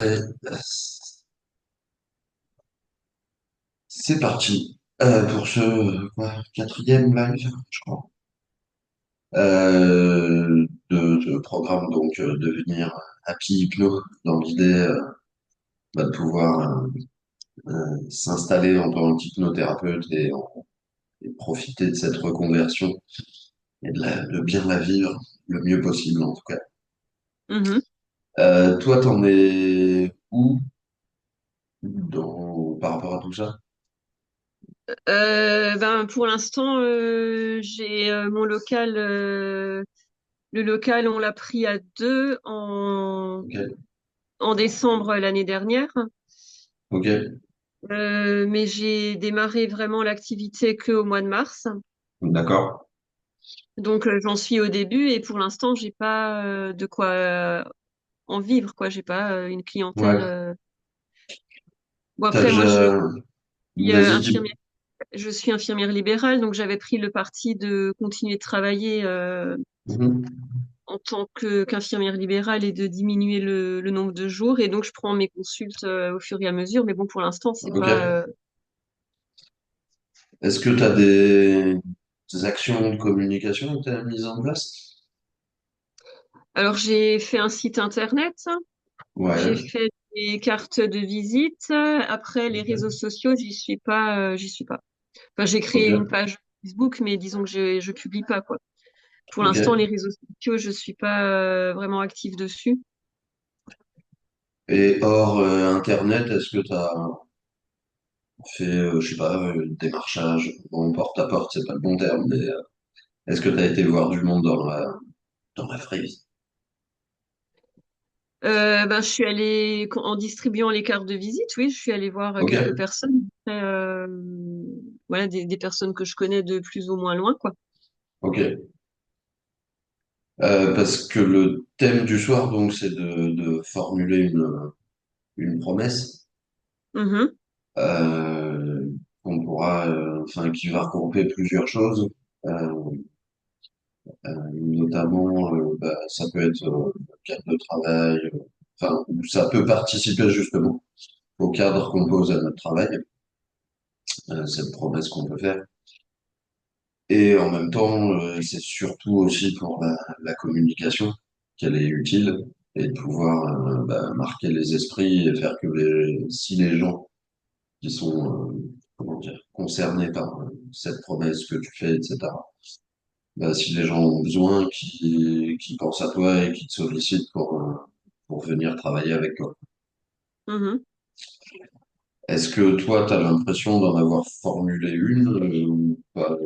Euh, C'est parti pour ce quatrième live, je crois, de programme donc devenir happy hypno dans l'idée de pouvoir s'installer en tant qu'hypnothérapeute et profiter de cette reconversion et de bien la vivre le mieux possible en tout cas. Mhm. Toi, t'en es où par rapport à tout ça? Pour l'instant, j'ai mon local. Le local, on l'a pris à deux Ok, en décembre l'année dernière. ok, Mais j'ai démarré vraiment l'activité que au mois de mars. d'accord. Donc j'en suis au début et pour l'instant, j'ai pas de quoi en vivre, quoi. J'ai pas une clientèle. Ouais, Bon t'as après, moi, déjà... Vas-y, dis. infirmière. Je suis infirmière libérale, donc j'avais pris le parti de continuer de travailler Mhm. en tant que qu'infirmière libérale et de diminuer le nombre de jours. Et donc, je prends mes consultes au fur et à mesure. Mais bon, pour l'instant, c'est Ok. pas. Est-ce que tu as des actions de communication que tu as mises en place? Alors, j'ai fait un site internet. J'ai Ouais. fait des cartes de visite. Après, les réseaux Ok. sociaux, j'y suis pas. J'y suis pas. Enfin, j'ai créé une Ok. page Facebook, mais disons que je publie pas, quoi. Pour l'instant, les Ok. réseaux sociaux, je suis pas vraiment active dessus. Et hors Internet, est-ce que tu as fait, je sais pas, démarchage, bon, porte-à-porte, c'est pas le bon terme, mais est-ce que tu as été voir du monde dans la vraie vie? Je suis allée en distribuant les cartes de visite. Oui, je suis allée voir Ok. quelques personnes. Après, voilà, des personnes que je connais de plus ou moins loin, quoi. Ok. Parce que le thème du soir, donc, c'est de formuler une promesse Mhm, euh, qu'on pourra, enfin, qui va regrouper plusieurs choses. Euh, Notamment, ça peut être cadre de travail, enfin, ça peut participer justement au cadre qu'on pose à notre travail, cette promesse qu'on peut faire. Et en même temps, c'est surtout aussi pour la communication qu'elle est utile et de pouvoir marquer les esprits et faire que si les gens qui sont comment dire, concernés par cette promesse que tu fais, etc., si les gens ont besoin, qui pensent à toi et qui te sollicitent pour venir travailler avec toi. mhm. Est-ce que toi, tu as l'impression d'en avoir formulé une ou pas?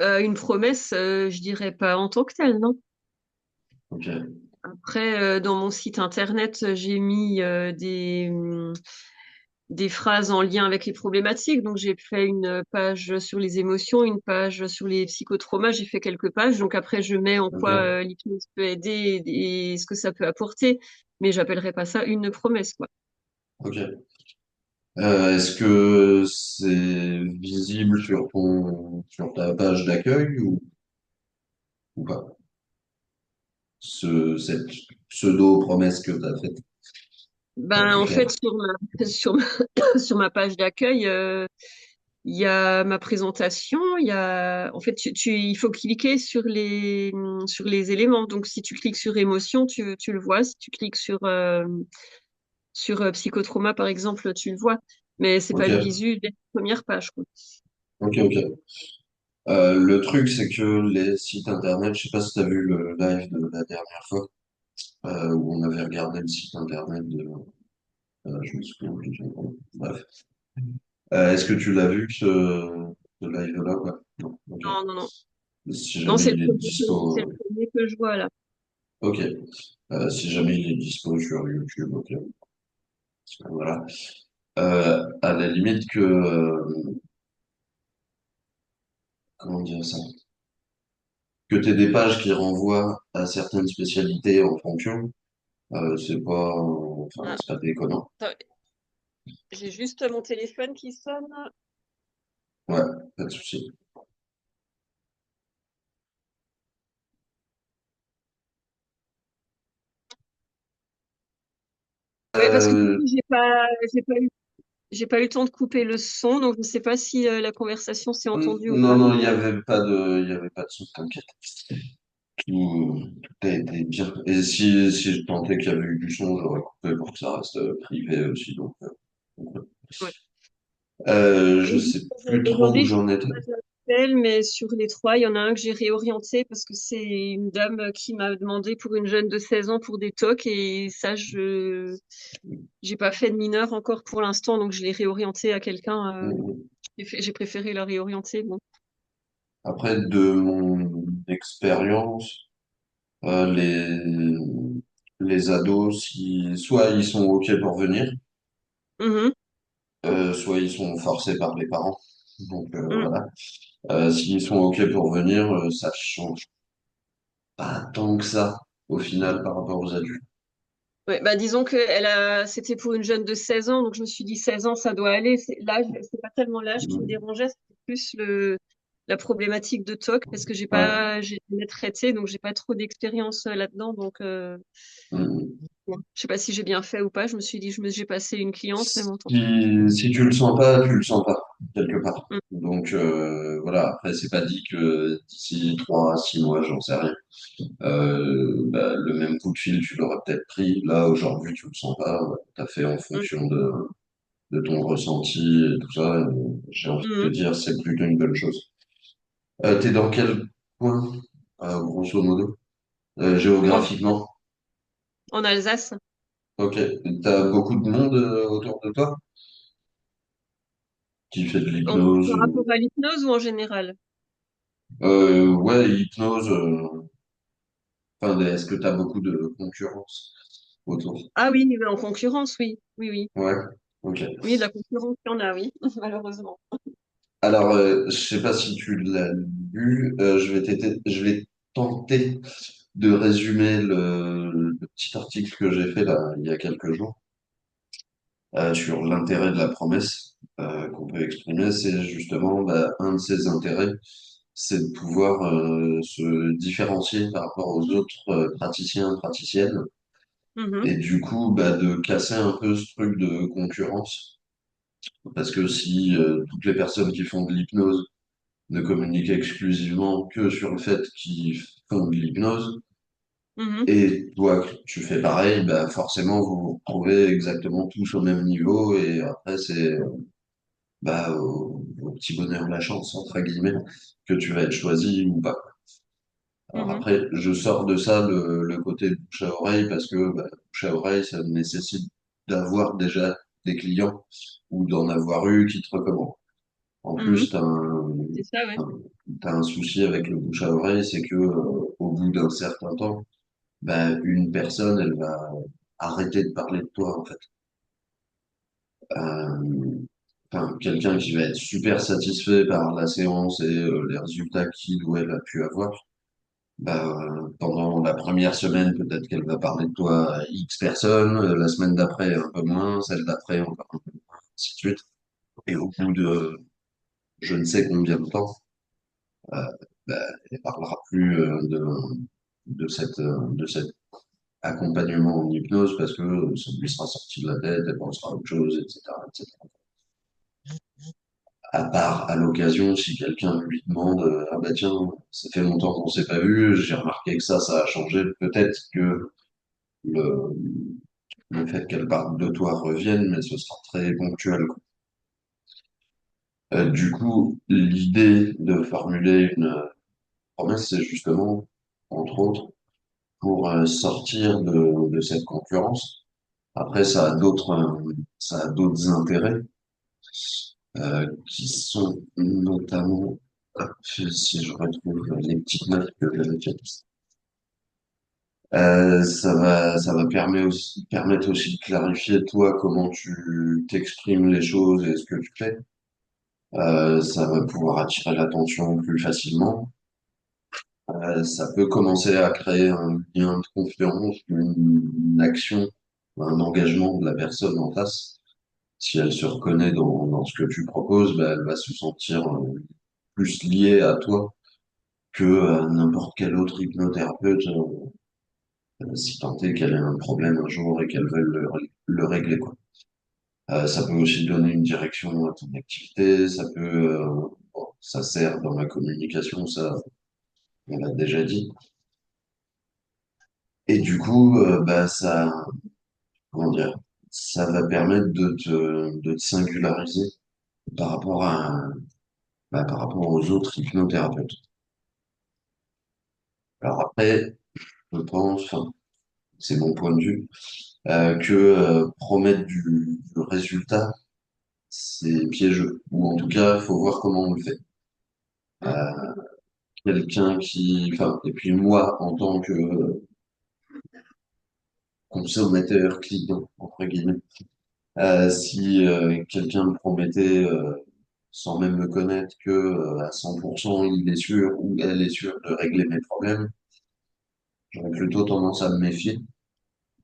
Une promesse, je dirais pas en tant que telle, non. Ok, Après, dans mon site internet, j'ai mis des phrases en lien avec les problématiques. Donc, j'ai fait une page sur les émotions, une page sur les psychotraumas. J'ai fait quelques pages. Donc, après, je mets en quoi ok, l'hypnose peut aider et ce que ça peut apporter. Mais j'appellerais pas ça une promesse, quoi. ok. Est-ce que c'est visible sur ta page d'accueil ou pas? Cette pseudo-promesse que tu as faite, pas Ben, très en claire. fait, sur ma page d'accueil, il y a ma présentation, en fait, il faut cliquer sur les éléments. Donc, si tu cliques sur émotion, tu le vois. Si tu cliques sur psychotrauma, par exemple, tu le vois. Mais c'est pas le Ok, visu des premières pages, quoi. ok, ok. Le truc, c'est que les sites internet, je sais pas si tu as vu le live de la dernière fois, où on avait regardé le site internet je me souviens plus du nom. Bref. Est-ce que tu l'as vu, ce live-là? Ouais. Non, ok. Non, non, non. Si Non, jamais il est c'est le dispo, premier que je vois, là. ok. Si jamais il est dispo sur YouTube, ok. Voilà. À la limite comment dire ça? Que tu aies des pages qui renvoient à certaines spécialités en fonction, Ah, c'est pas déconnant. attends, j'ai juste mon téléphone qui sonne. Ouais, pas de souci. Ouais, parce que du Euh, coup, j'ai pas eu le temps de couper le son, donc je ne sais pas si la conversation s'est entendue ou non, pas. non, il y avait pas de son, t'inquiète. Tout a été bien. Et si je tentais qu'il y avait eu du son, j'aurais coupé pour que ça reste privé aussi. Donc, ouais. Ouais. Je Et sais plus trop où aujourd'hui, j'ai j'en étais. pas d'appel, mais sur les trois, il y en a un que j'ai réorienté parce que c'est une dame qui m'a demandé pour une jeune de 16 ans pour des tocs et ça, j'ai pas fait de mineur encore pour l'instant, donc je l'ai réorienté à quelqu'un. J'ai préféré la réorienter. Bon. Après, de mon expérience, les ados, soit ils sont OK pour venir, Mhm, soit ils sont forcés par les parents. mhm. Voilà. S'ils sont OK pour venir, ça change pas tant que ça au final par rapport aux adultes. Ouais, bah disons que c'était pour une jeune de 16 ans, donc je me suis dit 16 ans, ça doit aller. L'âge, c'est pas tellement l'âge qui me Mm. dérangeait, c'était plus la problématique de TOC parce que Ouais. j'ai jamais traité, donc j'ai pas trop d'expérience là-dedans. Donc, Mm. bon, je sais pas si j'ai bien fait ou pas. Je me suis dit, j'ai passé une cliente, mais bon, tant pis. Si tu le sens pas, tu le sens pas, quelque part. Mm, Voilà, après, c'est pas dit que d'ici 3 à 6 mois, j'en sais rien. Le même coup de fil, tu l'aurais peut-être pris. Là, aujourd'hui, tu le sens pas. T'as fait en mm, fonction de ton ressenti et tout ça. J'ai envie de mm. te dire, c'est plutôt une bonne chose. T'es dans quel coin, grosso modo, En, géographiquement? en Alsace, Ok. T'as beaucoup de monde autour de toi qui fait de l'hypnose par ou... rapport à l'hypnose ou en général? Ouais, hypnose. Enfin, est-ce que tu as beaucoup de concurrence autour? Ah oui, mais en concurrence, oui, oui, oui. Ouais, ok. Oui, de la concurrence, il y en a, oui, malheureusement. Alors, je sais pas si tu l'as lu, je vais tenter de résumer le petit article que j'ai fait là, il y a quelques jours sur l'intérêt de la promesse qu'on peut exprimer. C'est justement un de ces intérêts, c'est de pouvoir se différencier par rapport aux autres praticiens, praticiennes, Mhm, et du coup, de casser un peu ce truc de concurrence. Parce que si toutes les personnes qui font de l'hypnose ne communiquent exclusivement que sur le fait qu'ils font de l'hypnose, mhm, et toi, tu fais pareil, forcément, vous vous retrouvez exactement tous au même niveau, et après, c'est au petit bonheur de la chance, entre guillemets, que tu vas être choisi ou pas. Alors mhm, après, je sors de ça le côté bouche à oreille, parce que bouche à oreille, ça nécessite d'avoir déjà des clients ou d'en avoir eu qui te recommandent. En mhm. plus, C'est ça, ouais. t'as un souci avec le bouche à oreille, c'est que au bout d'un certain temps, une personne, elle va arrêter de parler de toi, en fait. Quelqu'un qui va être super satisfait par la séance et les résultats qu'il ou elle a pu avoir, pendant la première semaine, peut-être qu'elle va parler de toi à X personnes, la semaine d'après un peu moins, celle d'après encore un peu moins, ainsi de suite. Et au bout de je ne sais combien de temps, euh, elle parlera plus de cet accompagnement en hypnose parce que ça lui sera sorti de la tête, elle pensera à autre chose, etc., etc. À part à l'occasion, si quelqu'un lui demande, ah bah tiens, ça fait longtemps qu'on s'est pas vu, j'ai remarqué que ça a changé, peut-être que le, le fait qu'elle parle de toi revienne, mais ce sera très ponctuel, quoi. Du coup, l'idée de formuler une promesse, c'est justement, entre autres, pour sortir de cette concurrence. Après, ça a d'autres intérêts qui sont notamment, si je retrouve les petites notes que j'avais faites, ça va permettre aussi de clarifier toi comment tu t'exprimes les choses et ce que tu fais. Ça va pouvoir attirer l'attention plus facilement. Ça peut commencer à créer un lien de confiance, une action, un engagement de la personne en face. Si elle se reconnaît dans ce que tu proposes, elle va se sentir plus liée à toi que à n'importe quel autre hypnothérapeute. si tant est qu'elle ait un problème un jour et qu'elle veuille le régler, quoi. Ça peut aussi donner une direction à ton activité, ça peut, bon, ça sert dans la communication, ça, on l'a déjà dit. Et du coup, bah, ça, comment dire, ça va permettre de te singulariser par rapport par rapport aux autres hypnothérapeutes. Alors après, je pense, enfin, c'est mon point de vue, que promettre du résultat, c'est piégeux. Ou en tout cas, faut voir comment on le fait. Mm. Euh, Quelqu'un qui, enfin, et puis moi, en tant que consommateur, client, entre guillemets, si quelqu'un me promettait, sans même me connaître, que à 100%, il est sûr ou elle est sûre de régler mes problèmes, j'aurais plutôt tendance à me méfier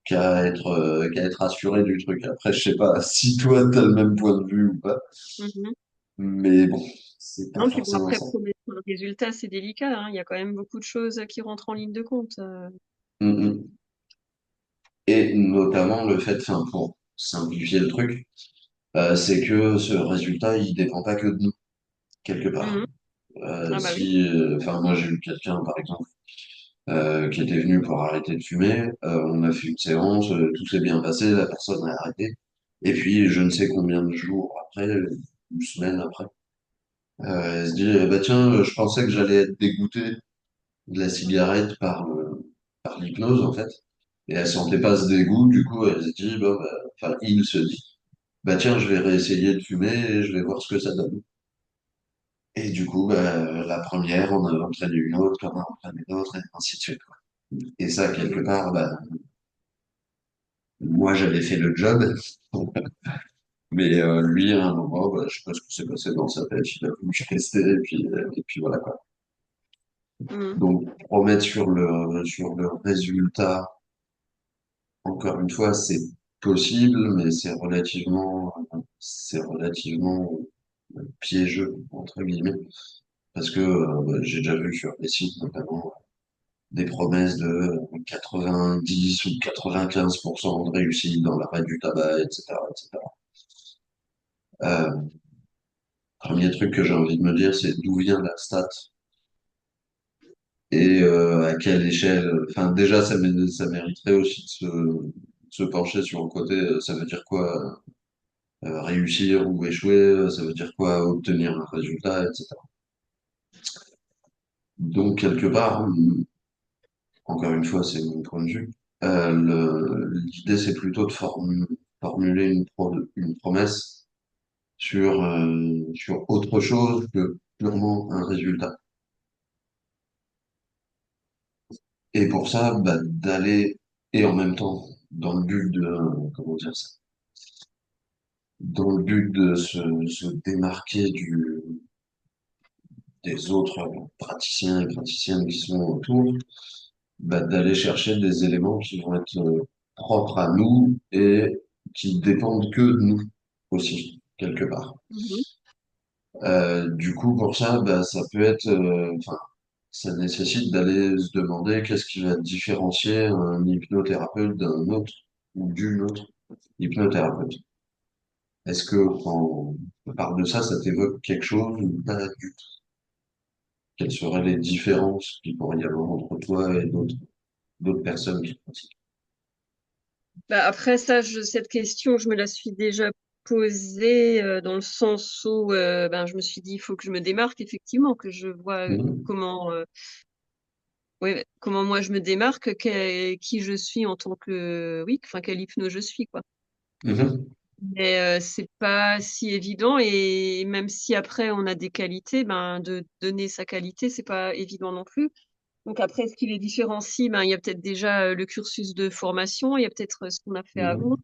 qu'à être assuré du truc. Après, je sais pas si toi, t'as le même point de vue ou pas, Mhm. mais bon, c'est pas Non, puis bon, forcément après, ça. promettre un résultat, c'est délicat, hein. Il y a quand même beaucoup de choses qui rentrent en ligne de compte. Mm, mm. Et notamment le fait, enfin, pour simplifier le truc, c'est que ce résultat, il dépend pas que de nous, quelque part. Mhm. Ah bah oui. Si, enfin, moi, j'ai eu quelqu'un, par exemple, qui était venu pour arrêter de fumer. On a fait une séance, tout s'est bien passé, la personne a arrêté. Et puis, je ne sais combien de jours après, une semaine après, elle se dit, bah tiens, je pensais que j'allais être dégoûté de la cigarette par l'hypnose, en fait. Et elle sentait pas ce dégoût, du coup, elle se dit, enfin, il se dit, bah tiens, je vais réessayer de fumer et je vais voir ce que ça donne. Et du coup, bah, la première, on a entraîné une autre, on a entraîné une autre, et ainsi de suite, quoi. Et ça, quelque Mhm. part, bah, moi, j'avais fait le job, mais lui, à un moment, bah, je sais pas ce qui s'est passé dans sa tête, il a voulu rester, et puis voilà, quoi. Mhm. Donc, promettre sur le résultat, encore une fois, c'est possible, mais c'est relativement piégeux, entre guillemets, parce que bah, j'ai déjà vu sur des sites, notamment, des promesses de 90 ou 95% de réussite dans l'arrêt du tabac, etc., etc. Euh, Premier truc que j'ai envie de me dire, c'est d'où vient la stat et à quelle échelle. Enfin, déjà, ça mériterait aussi de se pencher sur le côté, ça veut dire quoi réussir ou échouer, ça veut dire quoi obtenir un résultat, etc. Donc, quelque part, encore une fois, c'est mon point de vue, l'idée, c'est plutôt de formuler une promesse sur autre chose que purement un résultat. Et pour ça, bah, d'aller, et en même temps, dans le but de, comment dire ça, dans le but de se démarquer des autres praticiens et praticiennes qui sont autour, bah, d'aller chercher des éléments qui vont être propres à nous et qui dépendent que de nous aussi, quelque part. Mhm. Du coup, pour ça, bah, ça peut être, enfin, ça nécessite d'aller se demander qu'est-ce qui va différencier un hypnothérapeute d'un autre ou d'une autre hypnothérapeute. Est-ce que quand on parle de ça, ça t'évoque quelque chose ou pas du tout? Quelles seraient les différences qu'il pourrait y avoir entre toi et d'autres personnes qui pratiquent? Bah, après ça, cette question, je me la suis déjà posée dans le sens où ben, je me suis dit, il faut que je me démarque, effectivement, que je vois Mhm. comment, ouais, comment moi je me démarque, qui je suis en tant que, oui, enfin, quelle hypno je suis, quoi. Mhm. Mais c'est pas si évident et même si après on a des qualités, ben, de donner sa qualité, c'est pas évident non plus. Donc après, ce qui les différencie, ben, il y a peut-être déjà le cursus de formation, il y a peut-être ce qu'on a fait avant.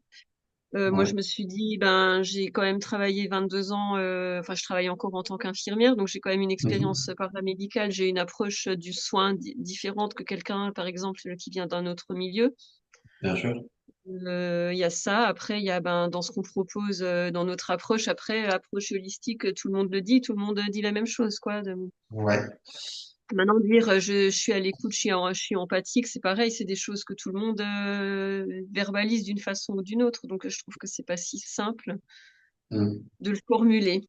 Mhm. Moi, Ouais. je me suis dit, ben, j'ai quand même travaillé 22 ans, enfin, je travaille encore en tant qu'infirmière, donc j'ai quand même une expérience Mhm. paramédicale, j'ai une approche du soin différente que quelqu'un, par exemple, qui vient d'un autre milieu. Bien sûr. Il y a ça. Après, il y a ben, dans ce qu'on propose, dans notre approche, après, approche holistique, tout le monde le dit, tout le monde dit la même chose, quoi. Ouais. Maintenant, dire je suis à l'écoute, je suis empathique, c'est pareil, c'est des choses que tout le monde verbalise d'une façon ou d'une autre. Donc, je trouve que c'est pas si simple Mm. de le formuler.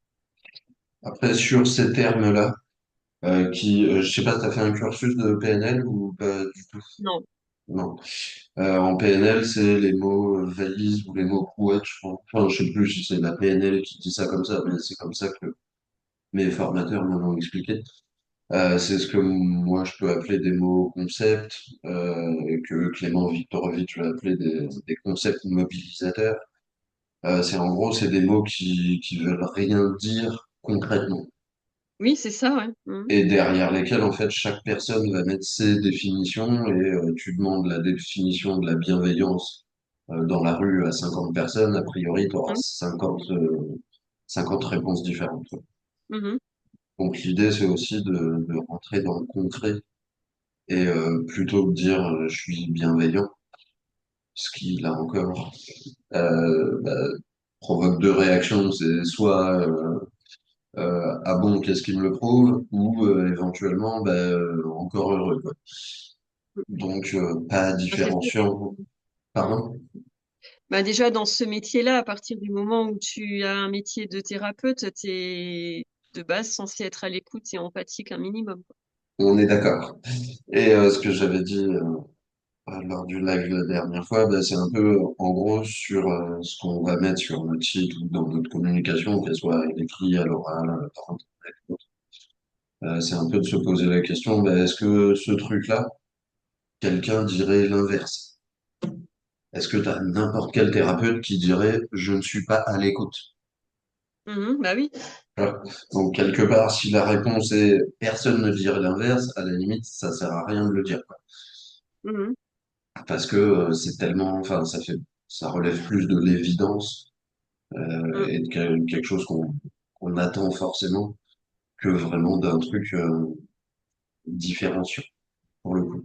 Après, sur ces termes-là, je sais pas, t'as fait un cursus de PNL ou pas du tout? Non. Non. En PNL, c'est les mots valises ou les mots couettes, je crois. Enfin, je sais plus si c'est la PNL qui dit ça comme ça, mais c'est comme ça que mes formateurs m'ont expliqué. C'est ce que moi je peux appeler des mots concepts, et que Clément Viktorovitch va appeler des concepts mobilisateurs. C'est des mots qui veulent rien dire concrètement. Oui, c'est ça, ouais. Mhm. Et derrière lesquels, en fait, chaque personne va mettre ses définitions et tu demandes la définition de la bienveillance dans la rue à 50 personnes, a priori, tu auras Mhm. 50 réponses différentes. Mhm. Donc l'idée, c'est aussi de rentrer dans le concret et plutôt que de dire je suis bienveillant, ce qui, là encore, bah, provoque deux réactions. C'est soit ah bon, qu'est-ce qui me le prouve? Ou éventuellement, bah, encore heureux, quoi. Donc, pas Ah, c'est sûr. différenciant. Mhm. Pardon? Bah, déjà, dans ce métier-là, à partir du moment où tu as un métier de thérapeute, tu es de base censé être à l'écoute et empathique un minimum. On est d'accord. Et ce que j'avais dit lors du live la dernière fois, bah, c'est un peu, en gros, sur ce qu'on va mettre sur notre site ou dans notre communication, qu'elle soit à l'écrit, à l'oral, par Internet. C'est un peu de se poser la question, bah, est-ce que ce truc-là, quelqu'un dirait l'inverse? Est-ce que tu as n'importe quel thérapeute qui dirait je ne suis pas à l'écoute? Mhm, bah oui. Voilà. Donc, quelque part, si la réponse est personne ne dirait l'inverse, à la limite, ça sert à rien de le dire, quoi. Mhm. Parce que c'est tellement, enfin, ça relève plus de l'évidence Mhm. et de quelque chose qu'on attend forcément que vraiment d'un truc différenciant, pour le coup.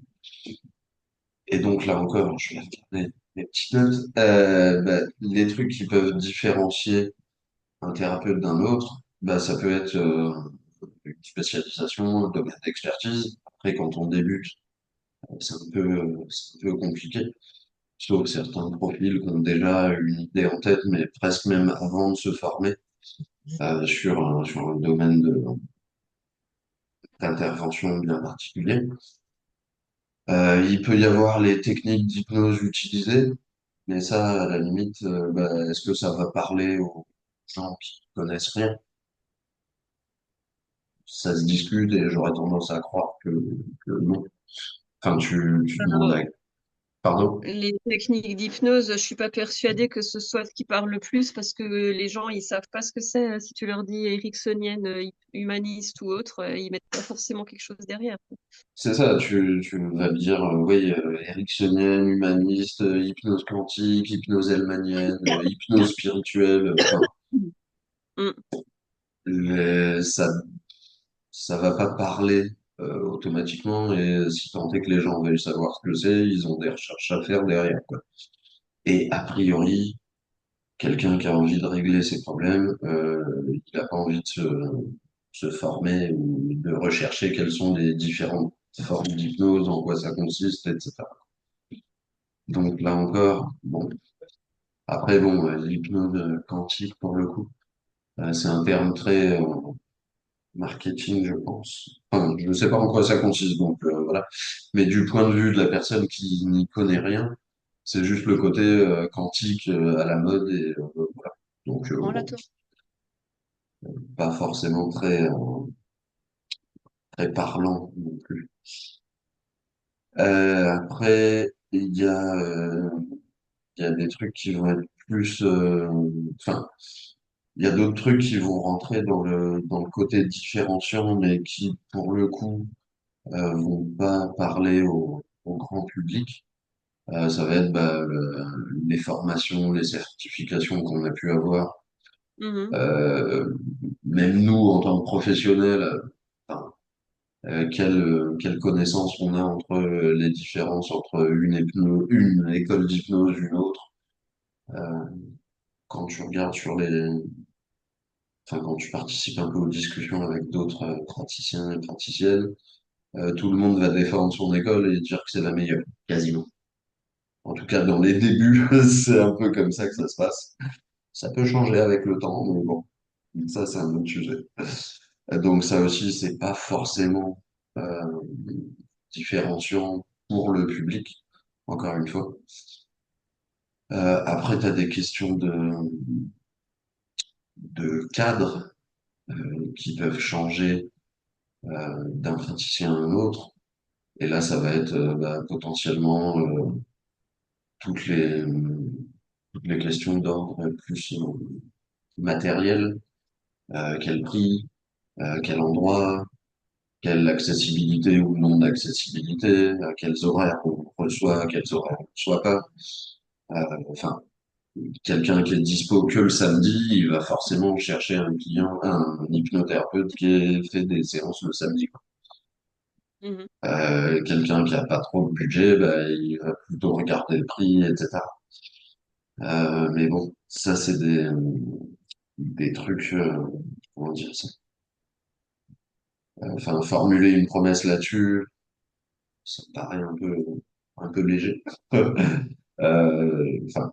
Et donc, là encore, je vais regarder mes petites notes. Bah, les trucs qui peuvent différencier un thérapeute d'un autre, bah, ça peut être une spécialisation, un domaine d'expertise. Après, quand on débute, c'est un peu compliqué. Sauf certains profils qui ont déjà une idée en tête, mais presque même avant de se former sur un domaine d'intervention bien particulier. Il peut y avoir les techniques d'hypnose utilisées, mais ça, à la limite, bah, est-ce que ça va parler aux gens qui connaissent rien? Ça se discute et j'aurais tendance à croire que non. Enfin, tu demandes à... Pardon? Les techniques d'hypnose, je suis pas persuadée que ce soit ce qui parle le plus parce que les gens, ils savent pas ce que c'est. Si tu leur dis ericksonienne, humaniste ou autre, ils mettent pas forcément quelque chose derrière. C'est ça, tu vas me dire, oui, ericksonienne, humaniste, hypnose quantique, hypnose hellmanienne, hypnose spirituelle, enfin, Mm. ça, ça va pas parler automatiquement, et si tant est que les gens veulent savoir ce que c'est, ils ont des recherches à faire derrière, quoi. Et a priori, quelqu'un qui a envie de régler ses problèmes, il n'a pas envie de se former ou de rechercher quelles sont les différentes formes d'hypnose, en quoi ça consiste, etc. Donc là encore, bon, après bon, l'hypnose quantique pour le coup, c'est un terme très marketing, je pense. Enfin, je ne sais pas en quoi ça consiste, donc voilà. Mais du point de vue de la personne qui n'y connaît rien, c'est juste le côté quantique à la mode et voilà. Donc On bon, l'attend. pas forcément très parlant non plus. Après, il y a des trucs qui vont être plus, enfin, il y a d'autres trucs qui vont rentrer dans le côté différenciant, mais qui, pour le coup, vont pas parler au grand public. Ça va être bah, les formations, les certifications qu'on a pu avoir. Mhm. Euh, Même nous, en tant que professionnels, enfin, quelle connaissance on a entre les différences entre une école d'hypnose, une autre. Euh, Quand tu regardes enfin, quand tu participes un peu aux discussions avec d'autres praticiens et praticiennes, tout le monde va défendre son école et dire que c'est la meilleure, quasiment. En tout cas, dans les débuts, c'est un peu comme ça que ça se passe. Ça peut changer avec le temps, mais bon, ça, c'est un autre sujet. Donc ça aussi, c'est pas forcément euh, différenciant pour le public, encore une fois. Après, tu as des questions de cadre qui peuvent changer d'un praticien à un autre. Et là, ça va être potentiellement toutes les, toutes les questions d'ordre plus matériel, quel prix, quel endroit, quelle accessibilité ou non d'accessibilité, à quels horaires on reçoit, à quels horaires on ne reçoit pas. Enfin, quelqu'un qui est dispo que le samedi, il va forcément chercher un client, un hypnothérapeute qui ait fait des séances le samedi, quoi. Mhm. Quelqu'un qui a pas trop de budget, bah, il va plutôt regarder le prix, etc. Mais bon, ça c'est des trucs, comment dire ça? Enfin, formuler une promesse là-dessus, ça me paraît un peu léger. Enfin,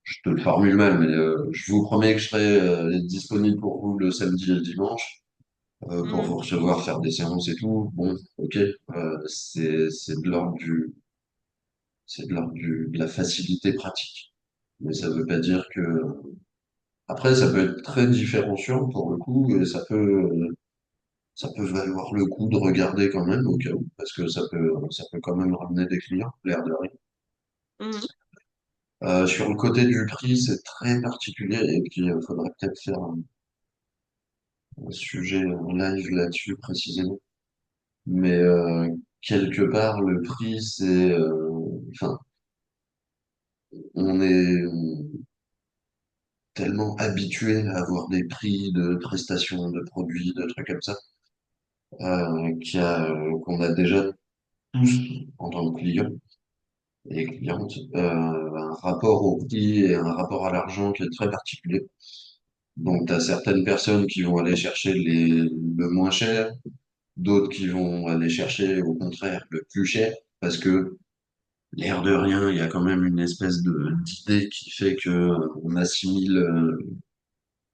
je te le formule mal, mais je vous promets que je serai disponible pour vous le samedi et le dimanche pour Mhm. vous recevoir, faire des séances et tout. Bon, ok, c'est de l'ordre de la facilité pratique. Mais ça veut pas dire que. Après, ça peut être très différenciant pour le coup, et ça peut valoir le coup de regarder quand même au cas où, parce que ça peut quand même ramener des clients, l'air de rien. Mhm. Sur le côté du prix, c'est très particulier, et puis il faudrait peut-être faire un sujet en live là-dessus précisément. Mais quelque part, le prix, enfin, on est tellement habitué à avoir des prix de prestations, de produits, de trucs comme ça, qu'on a déjà tous, en tant que clients et clientes, un rapport au prix et un rapport à l'argent qui est très particulier. Donc, tu as certaines personnes qui vont aller chercher le moins cher, d'autres qui vont aller chercher, au contraire, le plus cher, parce que l'air de rien, il y a quand même une espèce d'idée qui fait que on assimile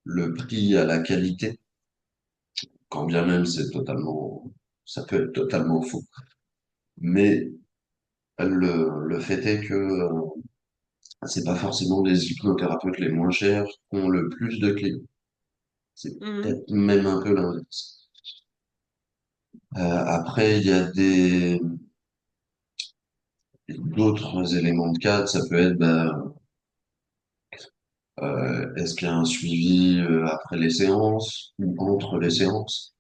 le prix à la qualité, quand bien même ça peut être totalement faux. Mais le fait est que c'est pas forcément les hypnothérapeutes les moins chers qui ont le plus de clients. C'est Mhm. peut-être même un peu l'inverse. Après, il y a d'autres éléments de cadre. Ça peut être, est-ce qu'il y a un suivi après les séances ou entre les séances?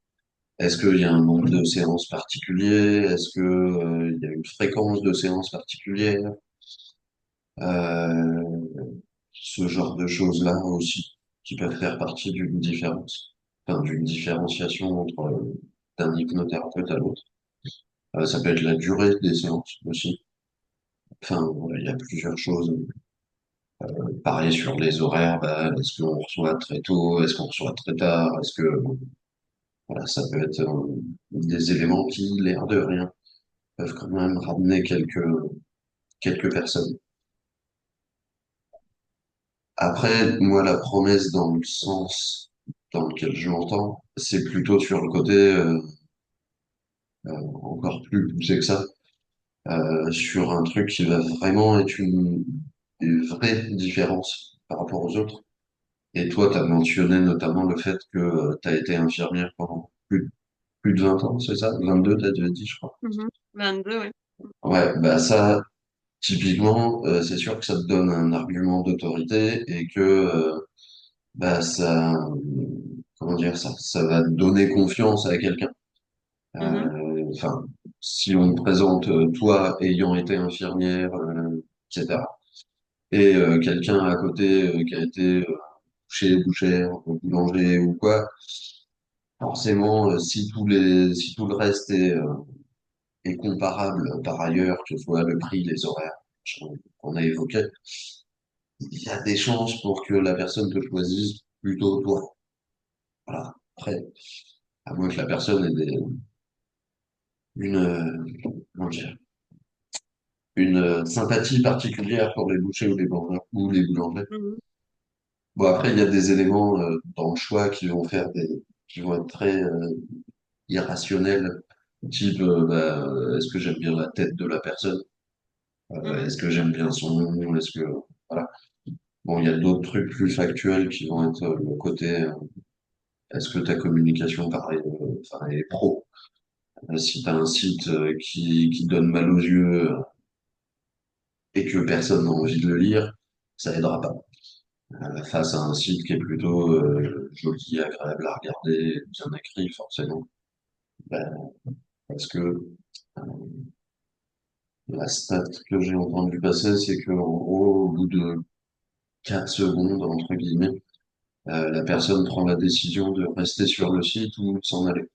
Est-ce qu'il y a un nombre de séances particulier? Est-ce que, il y a une fréquence de séances particulière? Euh, Ce genre de choses-là aussi, qui peuvent faire partie d'une différence, enfin, d'une différenciation entre d'un hypnothérapeute à l'autre. Ça peut être la durée des séances aussi. Enfin, voilà, il y a plusieurs choses. Pareil sur les horaires, bah, est-ce qu'on reçoit très tôt, est-ce qu'on reçoit très tard, est-ce que voilà, ça peut être des éléments qui, l'air de rien, peuvent quand même ramener quelques personnes. Après, moi, la promesse dans le sens dans lequel je l'entends, c'est plutôt sur le côté encore plus poussé que ça, sur un truc qui va vraiment être une vraie différence par rapport aux autres. Et toi, tu as mentionné notamment le fait que tu as été infirmière pendant plus de 20 ans, c'est ça? 22, t'as déjà dit, je crois. Mhm. 22, oui. Ouais, bah ça, typiquement, c'est sûr que ça te donne un argument d'autorité et que ça, comment dire, ça va te donner confiance à quelqu'un. Mhm. Enfin, si on te présente toi ayant été infirmière, etc., et quelqu'un à côté qui a été boucher, bouchère, boulanger ou quoi, forcément, si tout le reste est comparable par ailleurs, que ce soit le prix, les horaires, qu'on a évoqué, il y a des chances pour que la personne te choisisse plutôt toi. Voilà. Après, à moins que la personne ait une, comment dire, une sympathie particulière pour les bouchers ou les boulangers. Mhm. Bon, après, il y a des éléments dans le choix qui vont être très irrationnels, type, est-ce que j'aime bien la tête de la personne? Mhm. Est-ce que j'aime bien son nom? Voilà. Bon, il y a d'autres trucs plus factuels qui vont être le côté, est-ce que ta communication enfin, est pro? Si tu as un site qui donne mal aux yeux et que personne n'a envie de le lire, ça aidera pas. Face à un site qui est plutôt joli, agréable à regarder, bien écrit, forcément. Ben, parce que euh, la stat que j'ai entendu passer, c'est que en gros, au bout de 4 secondes, entre guillemets, la personne prend la décision de rester sur le site ou de s'en aller.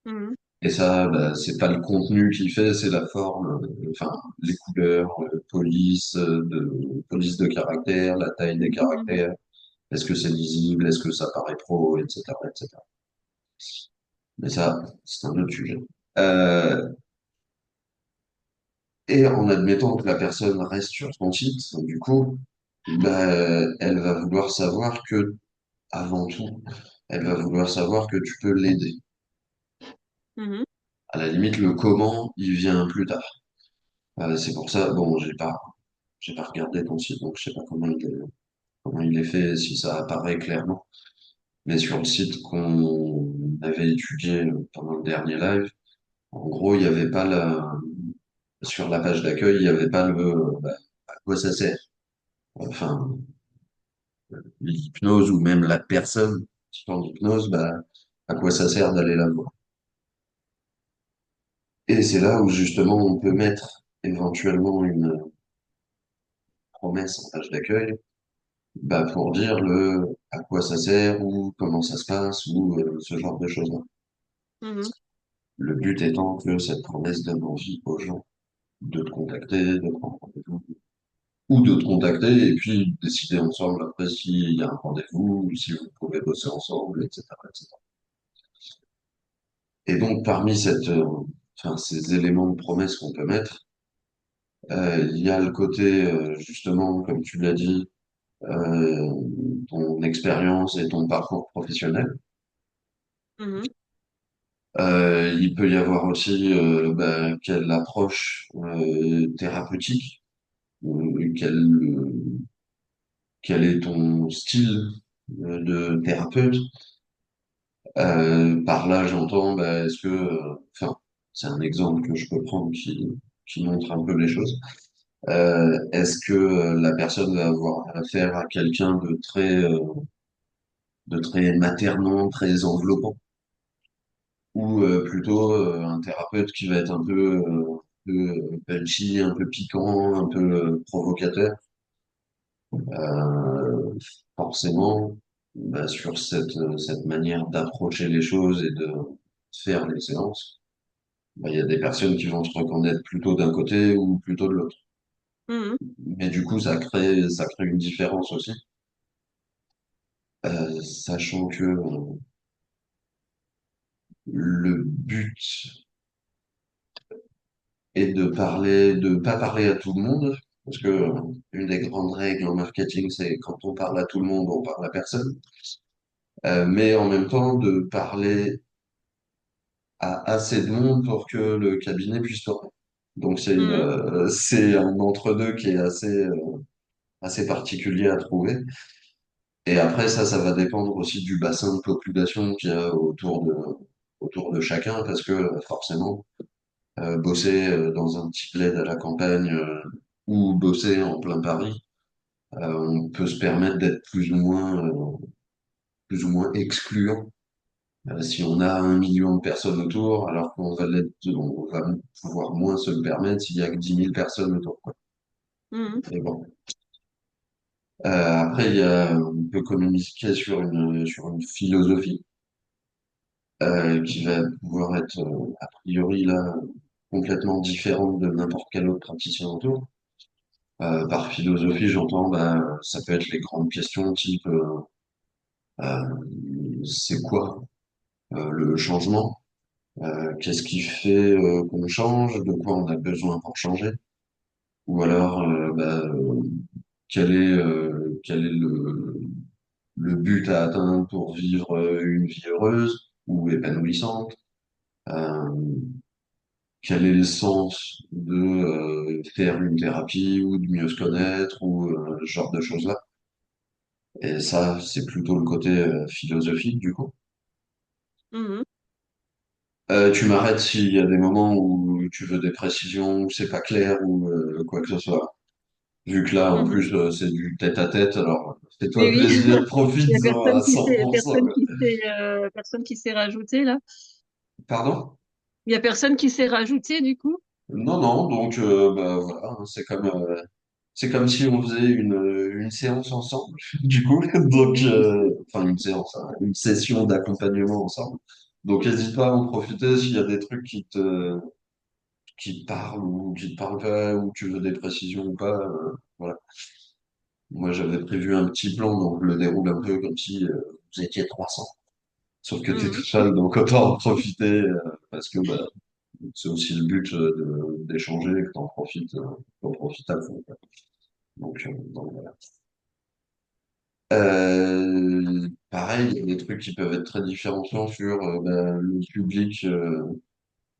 Mhm. Et ça, bah, c'est pas le contenu qui fait, c'est la forme, enfin, les couleurs, police de caractère, la taille des Mhm. caractères, est-ce que c'est lisible, est-ce que ça paraît pro, etc., etc. Mais ça, c'est un autre sujet. Euh, et en admettant que la personne reste sur son site, du coup, bah, elle va vouloir savoir que, avant tout, elle va vouloir savoir que tu peux l'aider. Mhm. À la limite, le comment, il vient plus tard. C'est pour ça, bon, j'ai pas regardé ton site, donc je sais pas comment il est fait, si ça apparaît clairement. Mais sur le site qu'on avait étudié pendant le dernier live, en gros, il y avait pas sur la page d'accueil, il y avait pas à quoi ça sert. Enfin, l'hypnose ou même la personne qui fait en hypnose, bah, à quoi ça sert d'aller la voir. Et c'est là où justement on peut mettre éventuellement une promesse en page d'accueil, bah, pour dire à quoi ça sert ou comment ça se passe ou ce genre de choses-là. Mhm. Le but étant que cette promesse donne envie aux gens de te contacter, de prendre rendez-vous, ou de te contacter et puis décider ensemble après s'il y a un rendez-vous, ou si vous pouvez bosser ensemble, etc., etc. Et donc, enfin, ces éléments de promesse qu'on peut mettre, il y a le côté, justement, comme tu l'as dit, euh, ton expérience et ton parcours professionnel. Mhm. Il peut y avoir aussi quelle approche thérapeutique, quel est ton style de thérapeute. Par là, j'entends, enfin, c'est un exemple que je peux prendre qui montre un peu les choses. Est-ce que la personne va avoir affaire à quelqu'un de très maternant, très enveloppant, ou plutôt un thérapeute qui va être un peu punchy, un peu piquant, un peu provocateur? Euh, Forcément, bah, sur cette manière d'approcher les choses et de faire les séances, bah, il y a des personnes qui vont se reconnaître plutôt d'un côté ou plutôt de l'autre. Mhm. Mais du coup, ça crée une différence aussi, sachant que le but est de pas parler à tout le monde, parce que une des grandes règles en marketing, c'est quand on parle à tout le monde, on parle à personne. Mais en même temps, de parler à assez de monde pour que le cabinet puisse tourner. Donc Mhm. c'est un entre-deux qui est assez particulier à trouver. Et après, ça va dépendre aussi du bassin de population qu'il y a autour de chacun, parce que forcément, bosser dans un petit bled à la campagne ou bosser en plein Paris, on peut se permettre d'être plus ou moins excluant. Si on a 1 million de personnes autour, alors on va pouvoir moins se le permettre s'il y a que 10 000 personnes autour, quoi. Mhm. Et bon. Après, on peut communiquer sur une philosophie qui va pouvoir être a priori là complètement différente de n'importe quel autre praticien autour. Par philosophie, j'entends, bah, ça peut être les grandes questions type c'est quoi le changement? Qu'est-ce qui fait qu'on change? De quoi on a besoin pour changer? Ou Mhm. alors, quel est le but à atteindre pour vivre une vie heureuse ou épanouissante? Euh, Quel est le sens de faire une thérapie ou de mieux se connaître ou ce genre de choses-là? Et ça, c'est plutôt le côté philosophique du coup. Mhm. Tu m'arrêtes s'il y a des moments où tu veux des précisions, où c'est pas clair ou quoi que ce soit. Vu que là, en Mhm. plus, c'est du tête-à-tête, alors Oui, fais-toi oui. plaisir, Il y a profites-en à 100%. Quoi. personne qui s'est rajouté là. Pardon? Il y a personne qui s'est rajouté du coup. Non, non, donc bah, voilà, hein, c'est comme si on faisait une séance ensemble, du coup, donc enfin une séance, hein, une session d'accompagnement ensemble. Donc n'hésite pas à en profiter s'il y a des trucs qui te parlent ou qui te parlent pas, ou tu veux des précisions ou pas. Voilà. Moi j'avais prévu un petit plan, donc je le déroule un peu comme si vous étiez 300. Sauf que tu es tout Mhm. seul, donc autant en profiter parce que bah, c'est aussi le but d'échanger, que t'en profites à fond. Quoi. Donc, voilà. Pareil, il y a des trucs qui peuvent être très différenciants sur bah, le public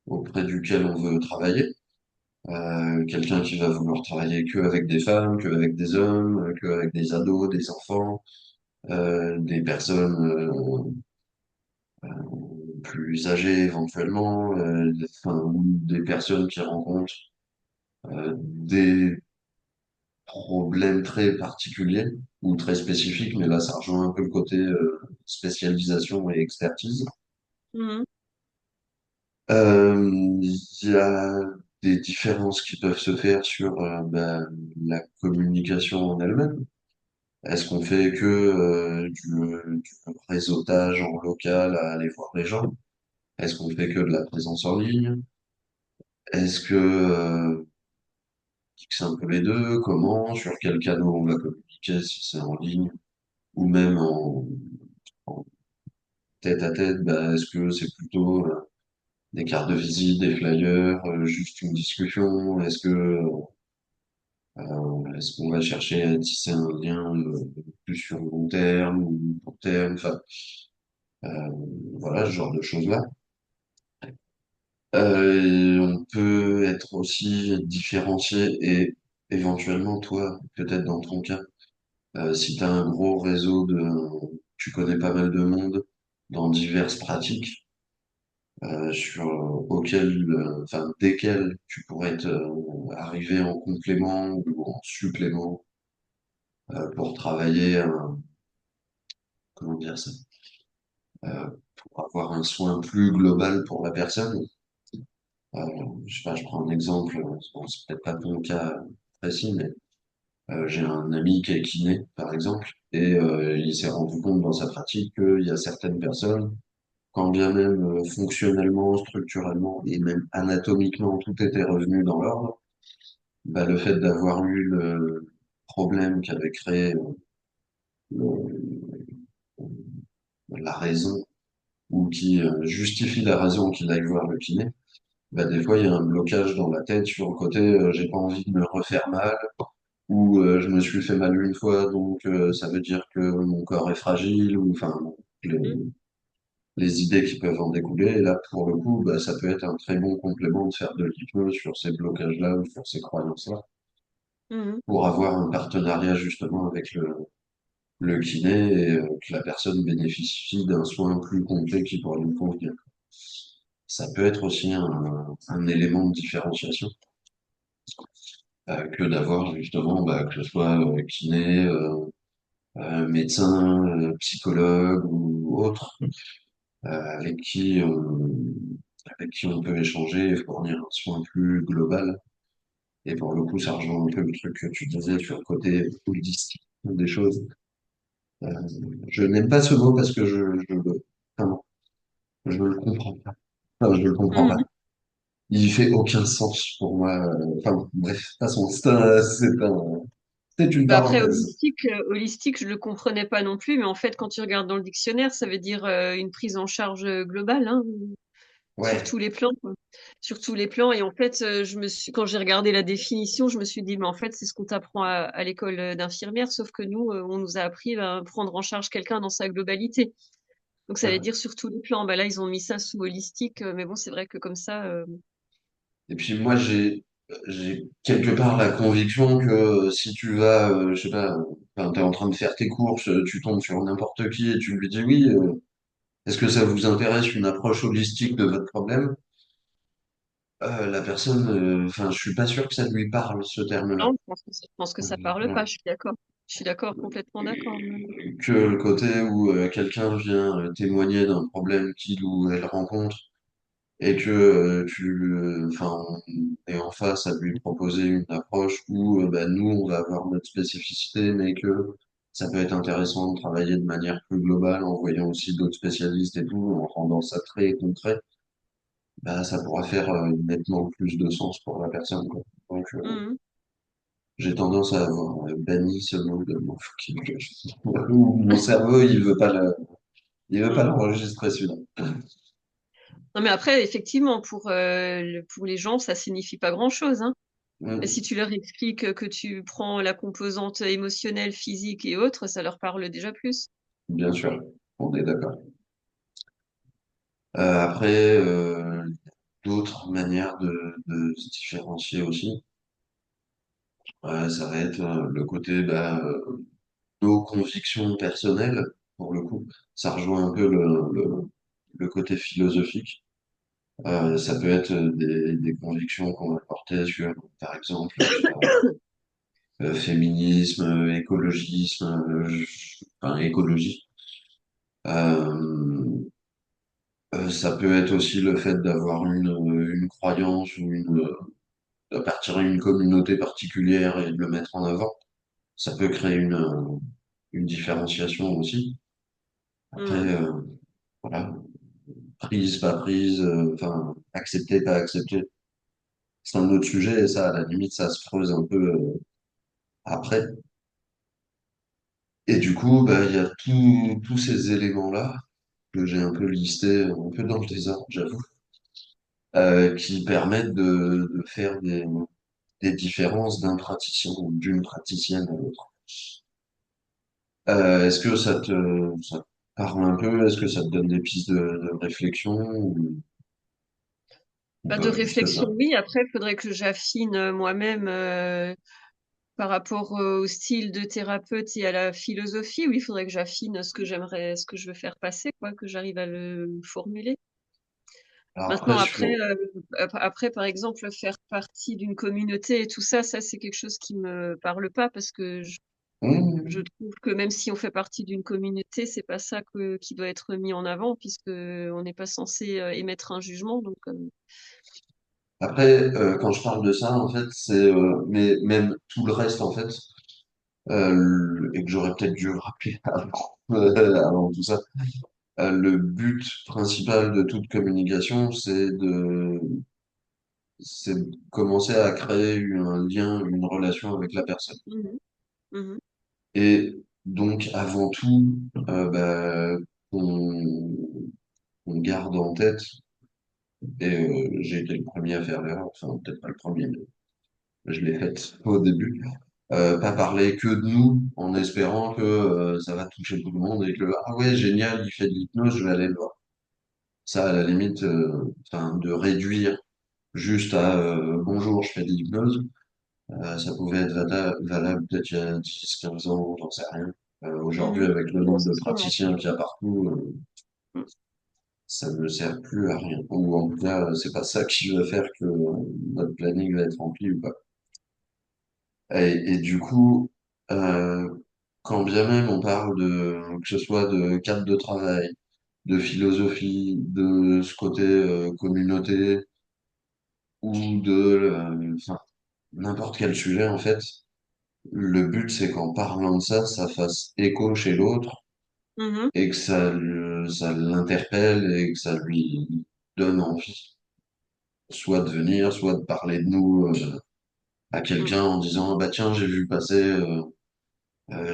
auprès duquel on veut travailler. Quelqu'un qui va vouloir travailler que avec des femmes, que avec des hommes, que avec des ados, des enfants, des personnes plus âgées éventuellement, enfin, ou des personnes qui rencontrent des problèmes très particuliers ou très spécifiques, mais là ça rejoint un peu le côté spécialisation et expertise. Mhm. Il y a des différences qui peuvent se faire sur ben, la communication en elle-même. Est-ce qu'on fait que du réseautage en local à aller voir les gens? Est-ce qu'on fait que de la présence en ligne? Est-ce que c'est un peu les deux? Comment? Sur quel canal on va communiquer si c'est en ligne ou même en tête à tête? Ben, est-ce que c'est plutôt des cartes de visite, des flyers, juste une discussion? Est-ce qu'on va chercher à tisser un lien plus sur le long terme ou court terme? Enfin, voilà, ce genre de choses-là. On peut être aussi différencié et éventuellement, toi, peut-être dans ton cas, si tu as un gros réseau tu connais pas mal de monde dans diverses pratiques, enfin, desquelles tu pourrais être arrivé en complément ou en supplément pour travailler comment dire ça, pour avoir un soin plus global pour la personne. Je sais pas, je prends un exemple, bon, c'est peut-être pas ton cas précis, mais j'ai un ami qui est kiné, par exemple, et il s'est rendu compte dans sa pratique qu'il y a certaines personnes, quand bien même fonctionnellement, structurellement et même anatomiquement, tout était revenu dans l'ordre, bah, le fait d'avoir eu le problème qui avait créé le- la raison ou qui justifie la raison qu'il aille voir le kiné, bah, des fois, il y a un blocage dans la tête sur le côté j'ai pas envie de me refaire mal ou je me suis fait mal une fois, donc ça veut dire que mon corps est fragile ou enfin bon, Mhm. les idées qui peuvent en découler. Et là, pour le coup, bah, ça peut être un très bon complément de faire de l'hypnose sur ces blocages-là ou sur ces croyances-là Mhm. pour avoir un partenariat justement avec le kiné et que la personne bénéficie d'un soin plus complet qui pourra lui convenir. Ça peut être aussi un élément de différenciation que d'avoir justement, bah, que ce soit kiné, médecin, psychologue ou autre, avec avec qui on peut échanger et fournir un soin plus global. Et pour le coup, ça rejoint un peu le truc que tu disais sur le côté holistique des choses. Euh, je n'aime pas ce mot parce que vraiment, je le comprends pas. Enfin, je le comprends pas. Mhm. Il fait aucun sens pour moi. Enfin, bon, bref, passons. C'est une Bah après, parenthèse. holistique, je le comprenais pas non plus, mais en fait, quand tu regardes dans le dictionnaire, ça veut dire une prise en charge globale, hein. sur Ouais. tous les plans, quoi. Sur tous les plans. Et en fait, quand j'ai regardé la définition, je me suis dit, mais en fait, c'est ce qu'on t'apprend à l'école d'infirmière, sauf que nous, on nous a appris à prendre en charge quelqu'un dans sa globalité. Donc, ça veut Ouais. dire sur tous les plans. Bah, là, ils ont mis ça sous holistique, mais bon, c'est vrai que comme ça, Et puis moi, j'ai quelque part la conviction que si tu vas, je sais pas, enfin, t'es en train de faire tes courses, tu tombes sur n'importe qui et tu lui dis oui, est-ce que ça vous intéresse une approche holistique de votre problème? La personne, enfin, je suis pas sûr que ça lui parle, ce terme-là. non, je pense que ça parle Ouais. pas. Je suis d'accord. Je suis d'accord, complètement d'accord. Que le côté où quelqu'un vient témoigner d'un problème qu'il ou elle rencontre et que enfin, on est en face à lui proposer une approche où bah, nous, on va avoir notre spécificité, mais que ça peut être intéressant de travailler de manière plus globale en voyant aussi d'autres spécialistes et tout, en rendant ça très concret, bah, ça pourra faire nettement plus de sens pour la personne, quoi. Donc, Mhm. j'ai tendance à avoir banni ce mot de mon fucking où mon cerveau, il veut pas Mhm. l'enregistrer celui-là. Non, mais après, effectivement, pour les gens, ça signifie pas grand-chose, hein. Et si Mm, tu leur expliques que tu prends la composante émotionnelle, physique et autres, ça leur parle déjà plus. bien sûr, on est d'accord. Après, d'autres manières de se différencier aussi, ça va être le côté bah, nos convictions personnelles, pour le coup. Ça rejoint un peu le côté philosophique. Ça peut être des convictions qu'on va porter sur, par exemple, je sais pas, féminisme, écologisme, enfin écologie. Euh, Ça peut être aussi le fait d'avoir une croyance ou à partir d'une communauté particulière et de le mettre en avant. Ça peut créer une différenciation aussi. Après, Mhm. voilà, prise, pas prise, enfin, accepter, pas accepter. C'est un autre sujet et ça, à la limite, ça se creuse un peu après. Et du coup, bah, il y a tous ces éléments-là que j'ai un peu listés, un peu dans le désordre, j'avoue, qui permettent de faire des différences d'un praticien ou d'une praticienne à l'autre. Est-ce que ça te parle un peu? Est-ce que ça te donne des pistes de réflexion ou Bah, de pas plus que réflexion, ça? oui. Après, il faudrait que j'affine moi-même par rapport au style de thérapeute et à la philosophie. Oui, il faudrait que j'affine ce que je veux faire passer, quoi, que j'arrive à le formuler. Alors après, Maintenant, sur... après, par exemple, faire partie d'une communauté et tout ça, ça, c'est quelque chose qui me parle pas parce que je Mmh. trouve que même si on fait partie d'une communauté, c'est pas ça qui doit être mis en avant puisque on n'est pas censé émettre un jugement. Donc, Après, quand je parle de ça, en fait, c'est... mais même tout le reste, en fait, et que j'aurais peut-être dû rappeler avant, avant tout ça, le but principal de toute communication, c'est de commencer à créer un lien, une relation avec la personne. mhm, mhm, Et donc, avant tout, bah, qu'on qu'on garde en tête, et j'ai été le premier à faire l'erreur, enfin, peut-être pas le premier, mais je l'ai fait au début, pas parler que de nous, en espérant que ça va toucher tout le monde et que, ah ouais, génial, il fait de l'hypnose, je vais aller le voir. Ça, à la limite, enfin, de réduire juste à bonjour, je fais de l'hypnose. Ça pouvait être valable peut-être il y a 10, 15 ans, j'en sais rien. Aujourd'hui, mhm. avec le Non, nombre c'est de sûr. praticiens qu'il y a partout, Mm. ça ne sert plus à rien. Ou en tout cas, c'est pas ça qui va faire que notre planning va être rempli ou pas. Et du coup, euh, quand bien même on parle que ce soit de cadre de travail, de philosophie, de ce côté communauté ou de enfin, n'importe quel sujet, en fait, le but, c'est qu'en parlant de ça, ça fasse écho chez l'autre Mhm, et que ça l'interpelle et que ça lui donne envie, soit de venir, soit de parler de nous à mm. quelqu'un en disant, ah bah tiens, j'ai vu passer,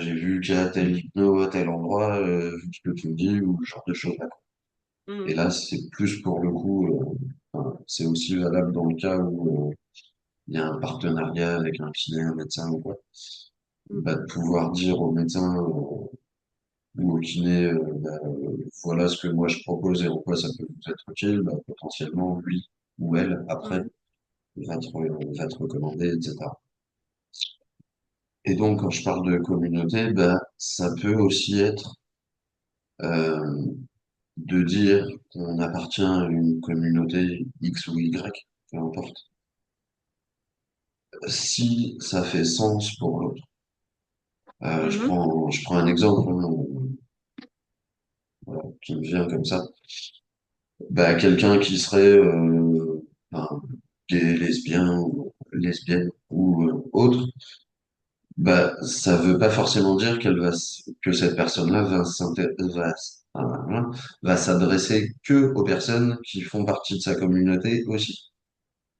j'ai vu qu'il y a tel hypno à tel endroit, vu ce que tu me dis, ou ce genre de choses là. Et Mhm. là, c'est plus pour le coup, enfin, c'est aussi valable dans le cas où il y a un partenariat avec un kiné, un médecin ou quoi. Bah, de pouvoir dire au médecin ou au kiné, voilà ce que moi je propose et en quoi ça peut vous être utile, bah, potentiellement lui ou elle, après, Mhm. va te recommander, etc. Et donc, quand je parle de communauté, bah, ça peut aussi être euh, de dire qu'on appartient à une communauté X ou Y, peu importe, si ça fait sens pour l'autre. Mhm. Je prends un exemple voilà, qui me vient comme ça. Bah, quelqu'un qui serait enfin, gay, lesbien ou lesbienne ou autre, bah, ça veut pas forcément dire que cette personne-là va s'adresser que aux personnes qui font partie de sa communauté aussi.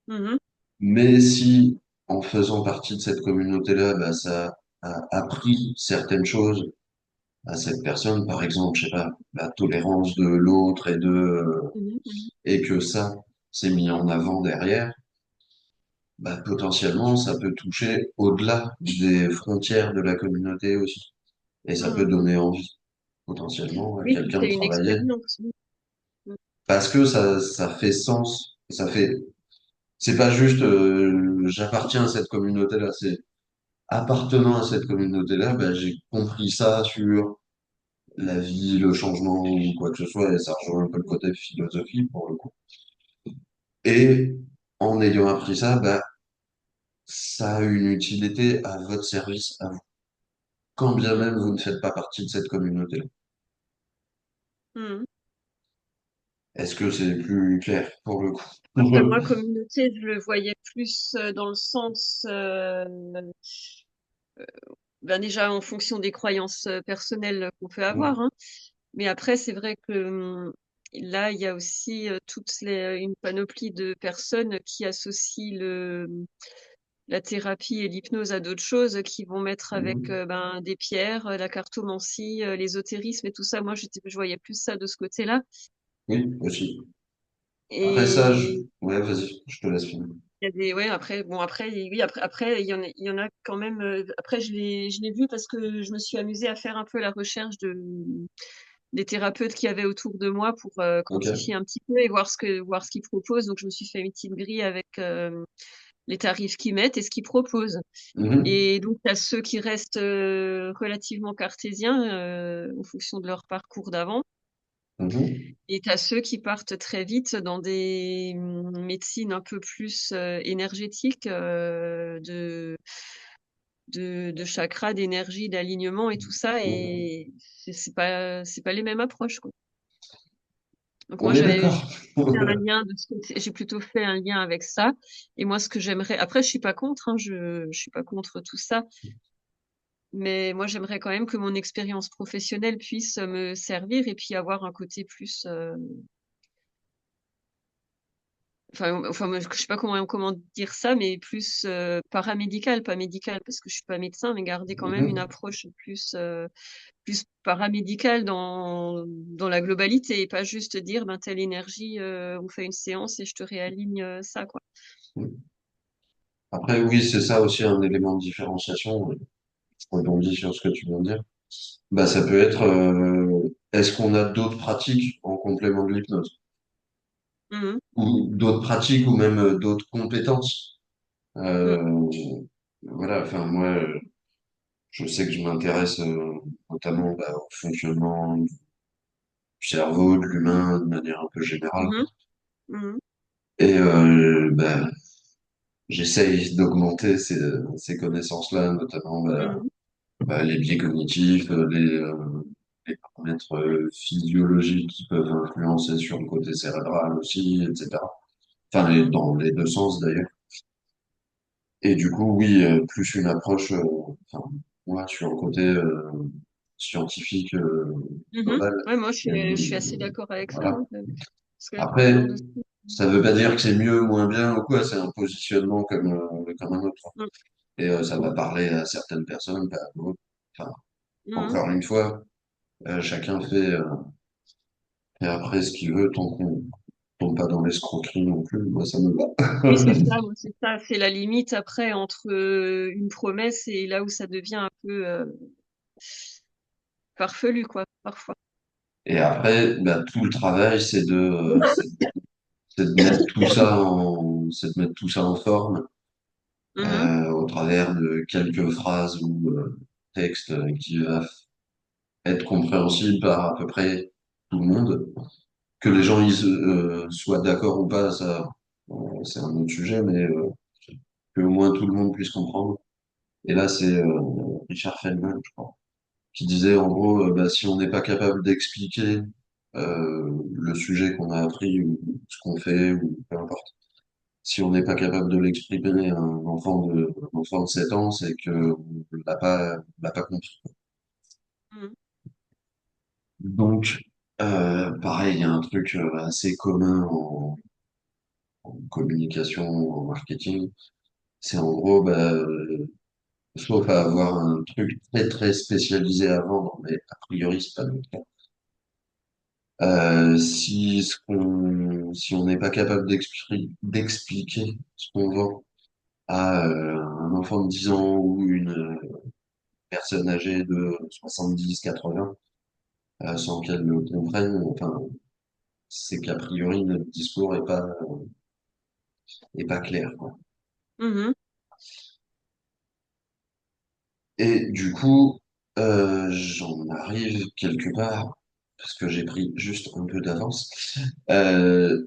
Mhm. Mais si, en faisant partie de cette communauté-là, bah, ça a appris certaines choses à cette personne, par exemple, je sais pas, la tolérance de l'autre Mhm. Mhm. et que ça, c'est mis en avant derrière, bah, potentiellement, ça peut toucher au-delà des frontières de la communauté aussi. Et ça peut Mhm. donner envie, potentiellement, à Oui, si quelqu'un de c'est une travailler. expérience. Mhm. Parce que ça fait sens. C'est pas juste, j'appartiens à cette communauté-là. C'est appartenant à cette communauté-là, bah, j'ai compris ça sur la vie, le changement ou quoi que ce soit. Et ça rejoint un peu le côté philosophie pour le coup. Et en ayant appris ça, bah, ça a une utilité à votre service, à vous. Quand bien même vous ne faites pas partie de cette communauté-là. Mhm. Est-ce que c'est plus clair pour le coup? Après, moi, communauté, je le voyais plus dans le sens, ben déjà en fonction des croyances personnelles qu'on peut avoir, hein. Mais après, c'est vrai que là, il y a aussi une panoplie de personnes qui associent la thérapie et l'hypnose à d'autres choses, qui vont mettre avec Mhm. ben, des pierres, la cartomancie, l'ésotérisme et tout ça. Moi, je voyais plus ça de ce côté-là. Oui, aussi. Après ça, Et ouais, vas-y, je te laisse finir. il y a des, ouais, après, bon, après, oui, après, il y en a quand même. Après, je l'ai vu parce que je me suis amusée à faire un peu la recherche des thérapeutes qu'il y avait autour de moi pour Ok. quantifier un petit peu et voir ce qu'ils proposent. Donc, je me suis fait une petite grille avec les tarifs qu'ils mettent et ce qu'ils proposent. Mhm. Et donc, tu as ceux qui restent relativement cartésiens en fonction de leur parcours d'avant. Mhm. Et tu as ceux qui partent très vite dans des médecines un peu plus énergétiques, de chakras, d'énergie, d'alignement et tout ça. Mhm. Et c'est pas les mêmes approches, quoi. Donc moi, On est j'ai d'accord. fait un lien de ce côté, j'ai plutôt fait un lien avec ça. Et moi, ce que j'aimerais, après, je suis pas contre, hein, je suis pas contre tout ça. Mais moi, j'aimerais quand même que mon expérience professionnelle puisse me servir et puis avoir un côté plus, moi, je sais pas comment dire ça, mais plus paramédical, pas médical, parce que je suis pas médecin, mais garder quand même une Mhm. approche plus paramédicale dans la globalité et pas juste dire, ben, telle énergie, on fait une séance et je te réaligne ça, quoi. Après, oui, c'est ça aussi un élément de différenciation. Je rebondis sur ce que tu viens de dire. Bah, ça peut être, est-ce qu'on a d'autres pratiques en complément de l'hypnose? Mhm, Ou d'autres pratiques ou même d'autres compétences? mhm, Euh, voilà, enfin, moi, je sais que je m'intéresse notamment bah, au fonctionnement du cerveau, de l'humain, de manière un peu générale. mhm, mhm, Et bah, j'essaye d'augmenter ces connaissances-là, notamment mhm, les biais cognitifs, les paramètres physiologiques qui peuvent influencer sur le côté cérébral aussi, etc. Enfin, mhm, dans les deux sens d'ailleurs. Et du coup, oui, plus une approche, enfin, moi, sur le côté scientifique mhm. global. Ouais, moi, je suis assez Euh, d'accord avec ça, voilà. hein, parce que ce genre Après, de... ça veut pas dire que c'est mieux ou moins bien ou quoi, c'est un positionnement comme un autre. Mhm, Et ça va parler à certaines personnes, pas à d'autres. Enfin, mhm, encore une fois, chacun fait. Et après, ce qu'il veut, tant qu'on tombe pas dans l'escroquerie non plus, moi, ça me va. Oui, c'est ça, moi, c'est ça. C'est la limite après entre une promesse et là où ça devient un peu farfelu, quoi, parfois. Et après, bah, tout le travail, c'est de mettre tout ça c'est de mettre tout ça en forme, Mhm, au travers de quelques phrases ou textes qui va être compréhensible par à peu près tout le monde. Que les gens soient d'accord ou pas, ça, c'est un autre sujet, mais que au moins tout le monde puisse comprendre. Et là, c'est Richard Feldman, je crois, qui disait en gros, bah, si on n'est pas capable d'expliquer le sujet qu'on a appris ou ce qu'on fait ou peu importe, si on n'est pas capable de l'exprimer à un enfant de 7 ans, c'est que on l'a pas compris. mhm, Donc, pareil, il y a un truc assez commun en communication, en marketing, c'est en gros, bah, sauf à avoir un truc très très spécialisé à vendre, mais a priori c'est pas notre cas. Si on n'est pas capable d'expliquer ce qu'on vend à un enfant de 10 ans ou une personne âgée de 70, 80, sans qu'elle le comprenne, enfin, c'est qu'a priori notre discours est pas clair, quoi. mhm, Et du coup, j'en arrive quelque part, parce que j'ai pris juste un peu d'avance. Euh,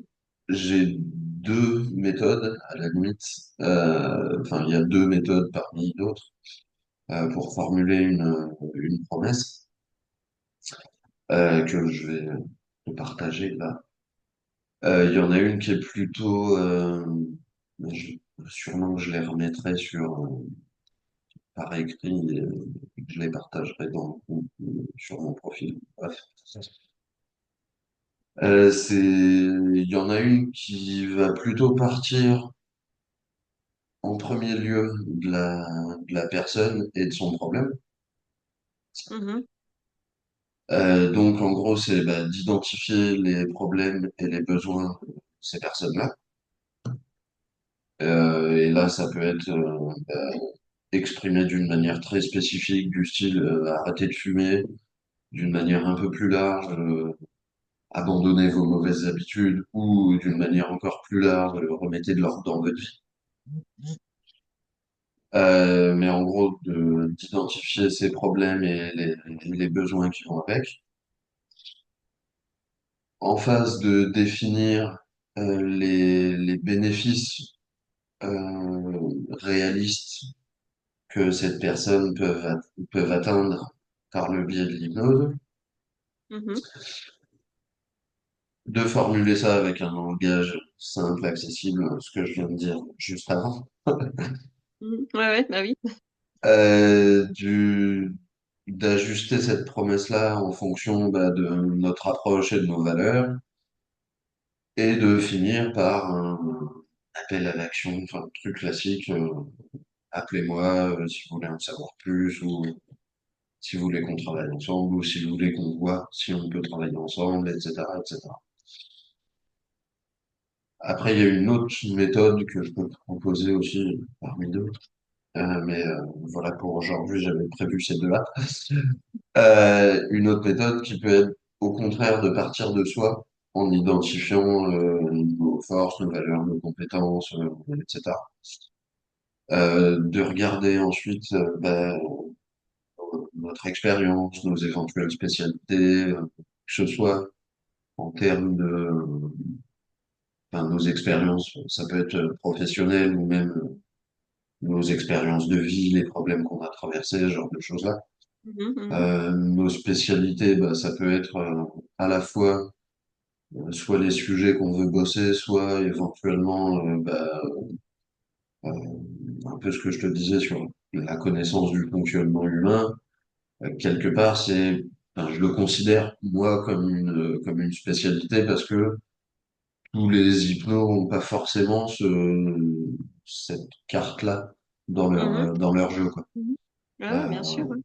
j'ai deux méthodes, à la limite. Enfin, il y a deux méthodes parmi d'autres pour formuler une promesse que je vais te partager là. Il y en a une qui est plutôt... je- sûrement que je les remettrai par écrit et je les partagerai dans le groupe, sur mon profil. Bref. Il y en a une qui va plutôt partir en premier lieu de la personne et de son problème. mhm, Donc, en gros, c'est bah, d'identifier les problèmes et les besoins de ces personnes-là. Et là, ça peut être exprimé d'une manière très spécifique, du style arrêter de fumer, d'une manière un peu plus large, abandonner vos mauvaises habitudes, ou d'une manière encore plus large, remettez de l'ordre dans votre vie. Mais en gros, d'identifier ces problèmes et les besoins qui vont avec. En phase de définir les bénéfices réalistes que cette personne peuvent atteindre par le biais de l'hypnose, mhm, de formuler ça avec un langage simple, accessible, ce que je viens de dire juste avant, mhm. Ouais, ouais, bah oui. euh, du, d'ajuster cette promesse-là en fonction bah, de notre approche et de nos valeurs, et de finir par un appel à l'action, enfin, un truc classique, appelez-moi si vous voulez en savoir plus, ou si vous voulez qu'on travaille ensemble, ou si vous voulez qu'on voit si on peut travailler ensemble, etc., etc. Après, il y a une autre méthode que je peux te proposer aussi parmi d'autres. Mais voilà, pour aujourd'hui, j'avais prévu ces deux-là. Une autre méthode qui peut être au contraire de partir de soi en identifiant nos forces, nos valeurs, nos compétences, etc. De regarder ensuite notre expérience, nos éventuelles spécialités, que ce soit en termes enfin, nos expériences, ça peut être professionnel ou même nos expériences de vie, les problèmes qu'on a traversés, ce genre de choses-là. Mhm, mhm, Nos spécialités, bah, ça peut être à la fois soit les sujets qu'on veut bosser, soit éventuellement un peu ce que je te disais sur la connaissance du fonctionnement humain. Quelque part, enfin, je le considère moi comme une spécialité parce que tous les hypnos n'ont pas forcément cette carte-là mhm, dans leur jeu, quoi. mhm. Ouais, ouais, bien sûr. Euh, Ouais.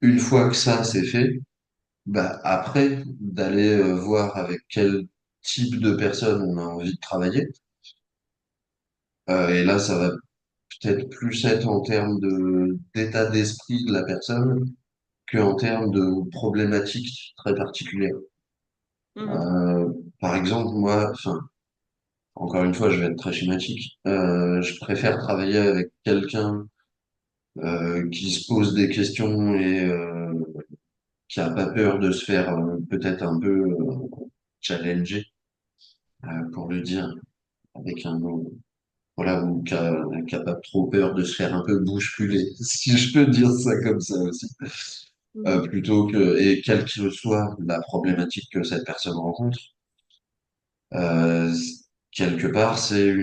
une fois que ça c'est fait, Bah, après, d'aller voir avec quel type de personne on a envie de travailler. Et là, ça va peut-être plus être en termes d'état d'esprit de la personne qu'en termes de problématiques très particulières. Mhm. Euh, Par exemple, moi, enfin, encore une fois, je vais être très schématique. Je préfère travailler avec quelqu'un qui se pose des questions et qui a pas peur de se faire peut-être un peu challenger, pour le dire avec un mot, voilà, ou qui a pas trop peur de se faire un peu bousculer, si je peux dire ça comme ça aussi. Mhm. Plutôt que, et quelle que soit la problématique que cette personne rencontre, euh, quelque part, c'est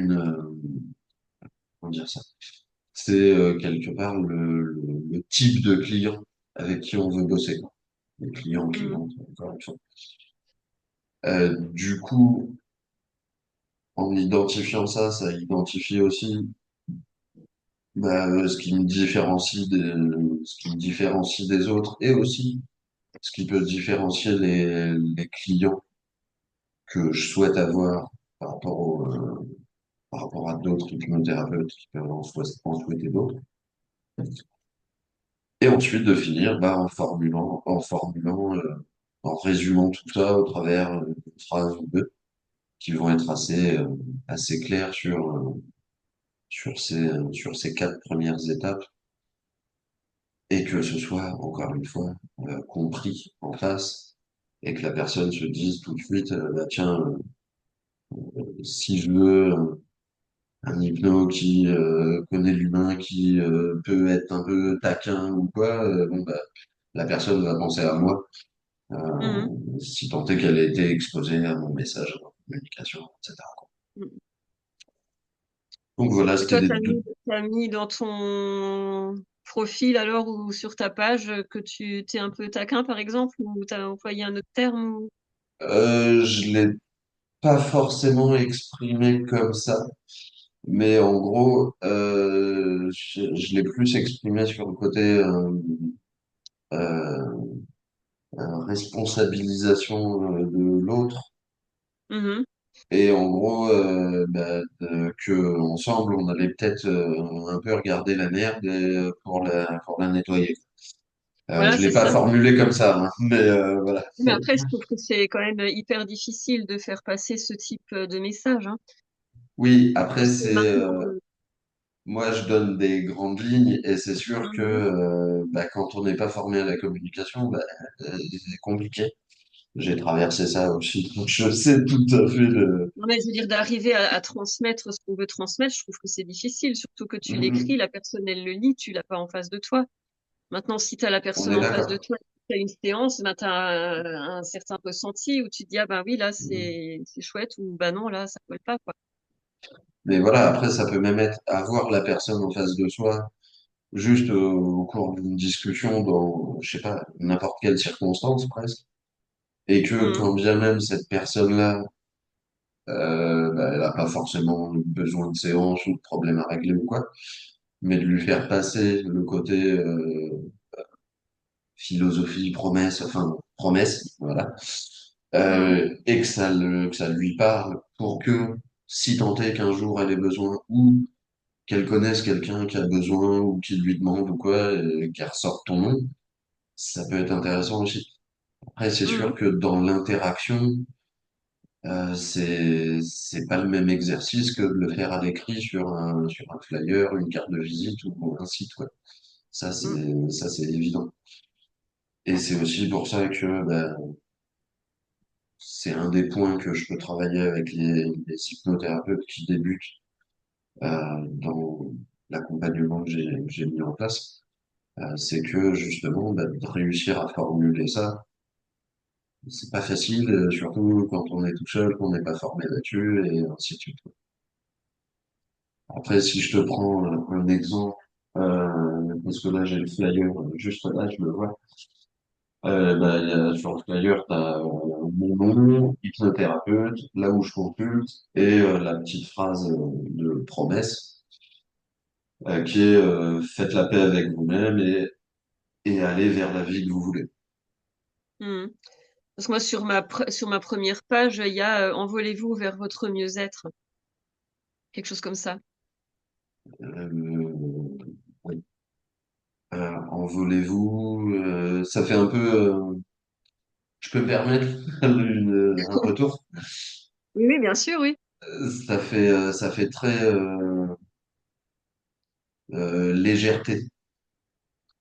comment dire ça? C'est quelque part le type de client avec qui on veut bosser, quoi. Les clients, Mhm. clientes, encore une fois. Du coup, en identifiant ça, ça identifie aussi ce qui me différencie ce qui me différencie des autres et aussi ce qui peut différencier les clients que je souhaite avoir par rapport par rapport à d'autres hypnothérapeutes qui peuvent en souhaiter d'autres. Et ensuite de finir en résumant tout ça au travers d'une phrase ou deux qui vont être assez claires sur ces quatre premières étapes et que ce soit, encore une fois, compris en face et que la personne se dise tout de suite, bah, tiens, si je veux un hypno qui connaît l'humain, qui peut être un peu taquin ou quoi, bon, bah, la personne va penser à moi, Mhm. si tant est qu'elle ait été exposée à mon message, à ma communication, etc. Mhm. Donc voilà, Et c'était toi, les deux. t'as mis dans ton profil alors ou sur ta page que tu t'es un peu taquin, par exemple, ou t'as employé un autre terme ou... Je l'ai pas forcément exprimé comme ça, mais en gros, je l'ai plus exprimé sur le côté euh, responsabilisation de l'autre. Mhm. Et en gros, que ensemble, on allait peut-être un peu regarder la merde pour la nettoyer. Voilà, Je l'ai c'est pas ça. formulé comme ça, hein, mais voilà. Mais après, je trouve que c'est quand même hyper difficile de faire passer ce type de message, hein. Oui, après Parce que c'est maintenant, moi je donne des grandes lignes et c'est sûr que mhm. quand on n'est pas formé à la communication, c'est compliqué. J'ai traversé ça aussi, donc je sais tout à fait le. Non, mais je veux dire, d'arriver à transmettre ce qu'on veut transmettre, je trouve que c'est difficile, surtout que tu l'écris, Mhm. la personne, elle le lit, tu l'as pas en face de toi. Maintenant, si tu as la On personne est en face de d'accord. toi, tu as une séance, ben, tu as un certain ressenti où tu te dis, ah ben oui, là, Mhm. c'est chouette, ou ben non, là, ça colle pas, quoi. Mais voilà, après ça peut même être avoir la personne en face de soi juste au cours d'une discussion dans, je sais pas, n'importe quelle circonstance presque, et que Mhm. quand bien même cette personne-là, elle n'a pas forcément besoin de séance ou de problème à régler ou quoi, mais de lui faire passer le côté philosophie, promesse, enfin promesse, voilà, Mhm. et que ça lui parle pour que si tant est qu'un jour elle ait besoin ou qu'elle connaisse quelqu'un qui a besoin ou qui lui demande ou quoi, qu'elle ressorte ton nom, ça peut être intéressant aussi. Après, c'est sûr Mhm. que dans l'interaction, c'est pas le même exercice que de le faire à l'écrit sur un flyer, une carte de visite ou un site web. Mhm. Ça c'est évident. Et c'est aussi pour ça que c'est un des points que je peux travailler avec les hypnothérapeutes qui débutent dans l'accompagnement que j'ai mis en place. C'est que justement, de réussir à formuler ça, c'est pas facile, surtout quand on est tout seul, qu'on n'est pas formé là-dessus, et ainsi de suite. Après, si je te prends un exemple, parce que là j'ai le flyer juste là, je le vois. Sur le flyer, tu as mon nom, hypnothérapeute, là où je consulte, et la petite phrase de promesse qui est faites la paix avec vous-même et allez vers la vie que vous voulez. Mhm. Parce que moi, sur ma première page, il y a envolez-vous vers votre mieux-être, quelque chose comme ça. Oui. Envolez-vous, ça fait un peu, je peux me permettre un retour. Oui, oui, bien sûr, oui. Ça fait très légèreté,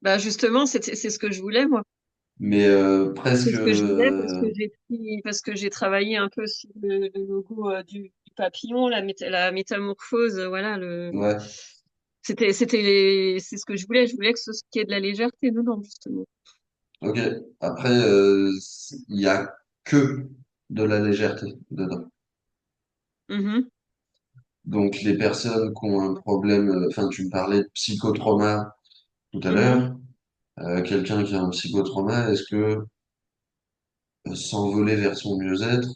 Bah justement, c'est ce que je voulais, moi. mais C'est presque, ce que je voulais parce que j'ai travaillé un peu sur le logo du papillon, la métamorphose, voilà, ouais, c'est ce que je voulais. Je voulais que ce qu'il y ait de la légèreté dedans, justement. ok. Après, il y a que de la légèreté dedans. Mhm, Donc les personnes qui ont un problème, enfin tu me parlais de psychotrauma tout à mhm. l'heure, quelqu'un qui a un psychotrauma, est-ce que s'envoler vers son mieux-être,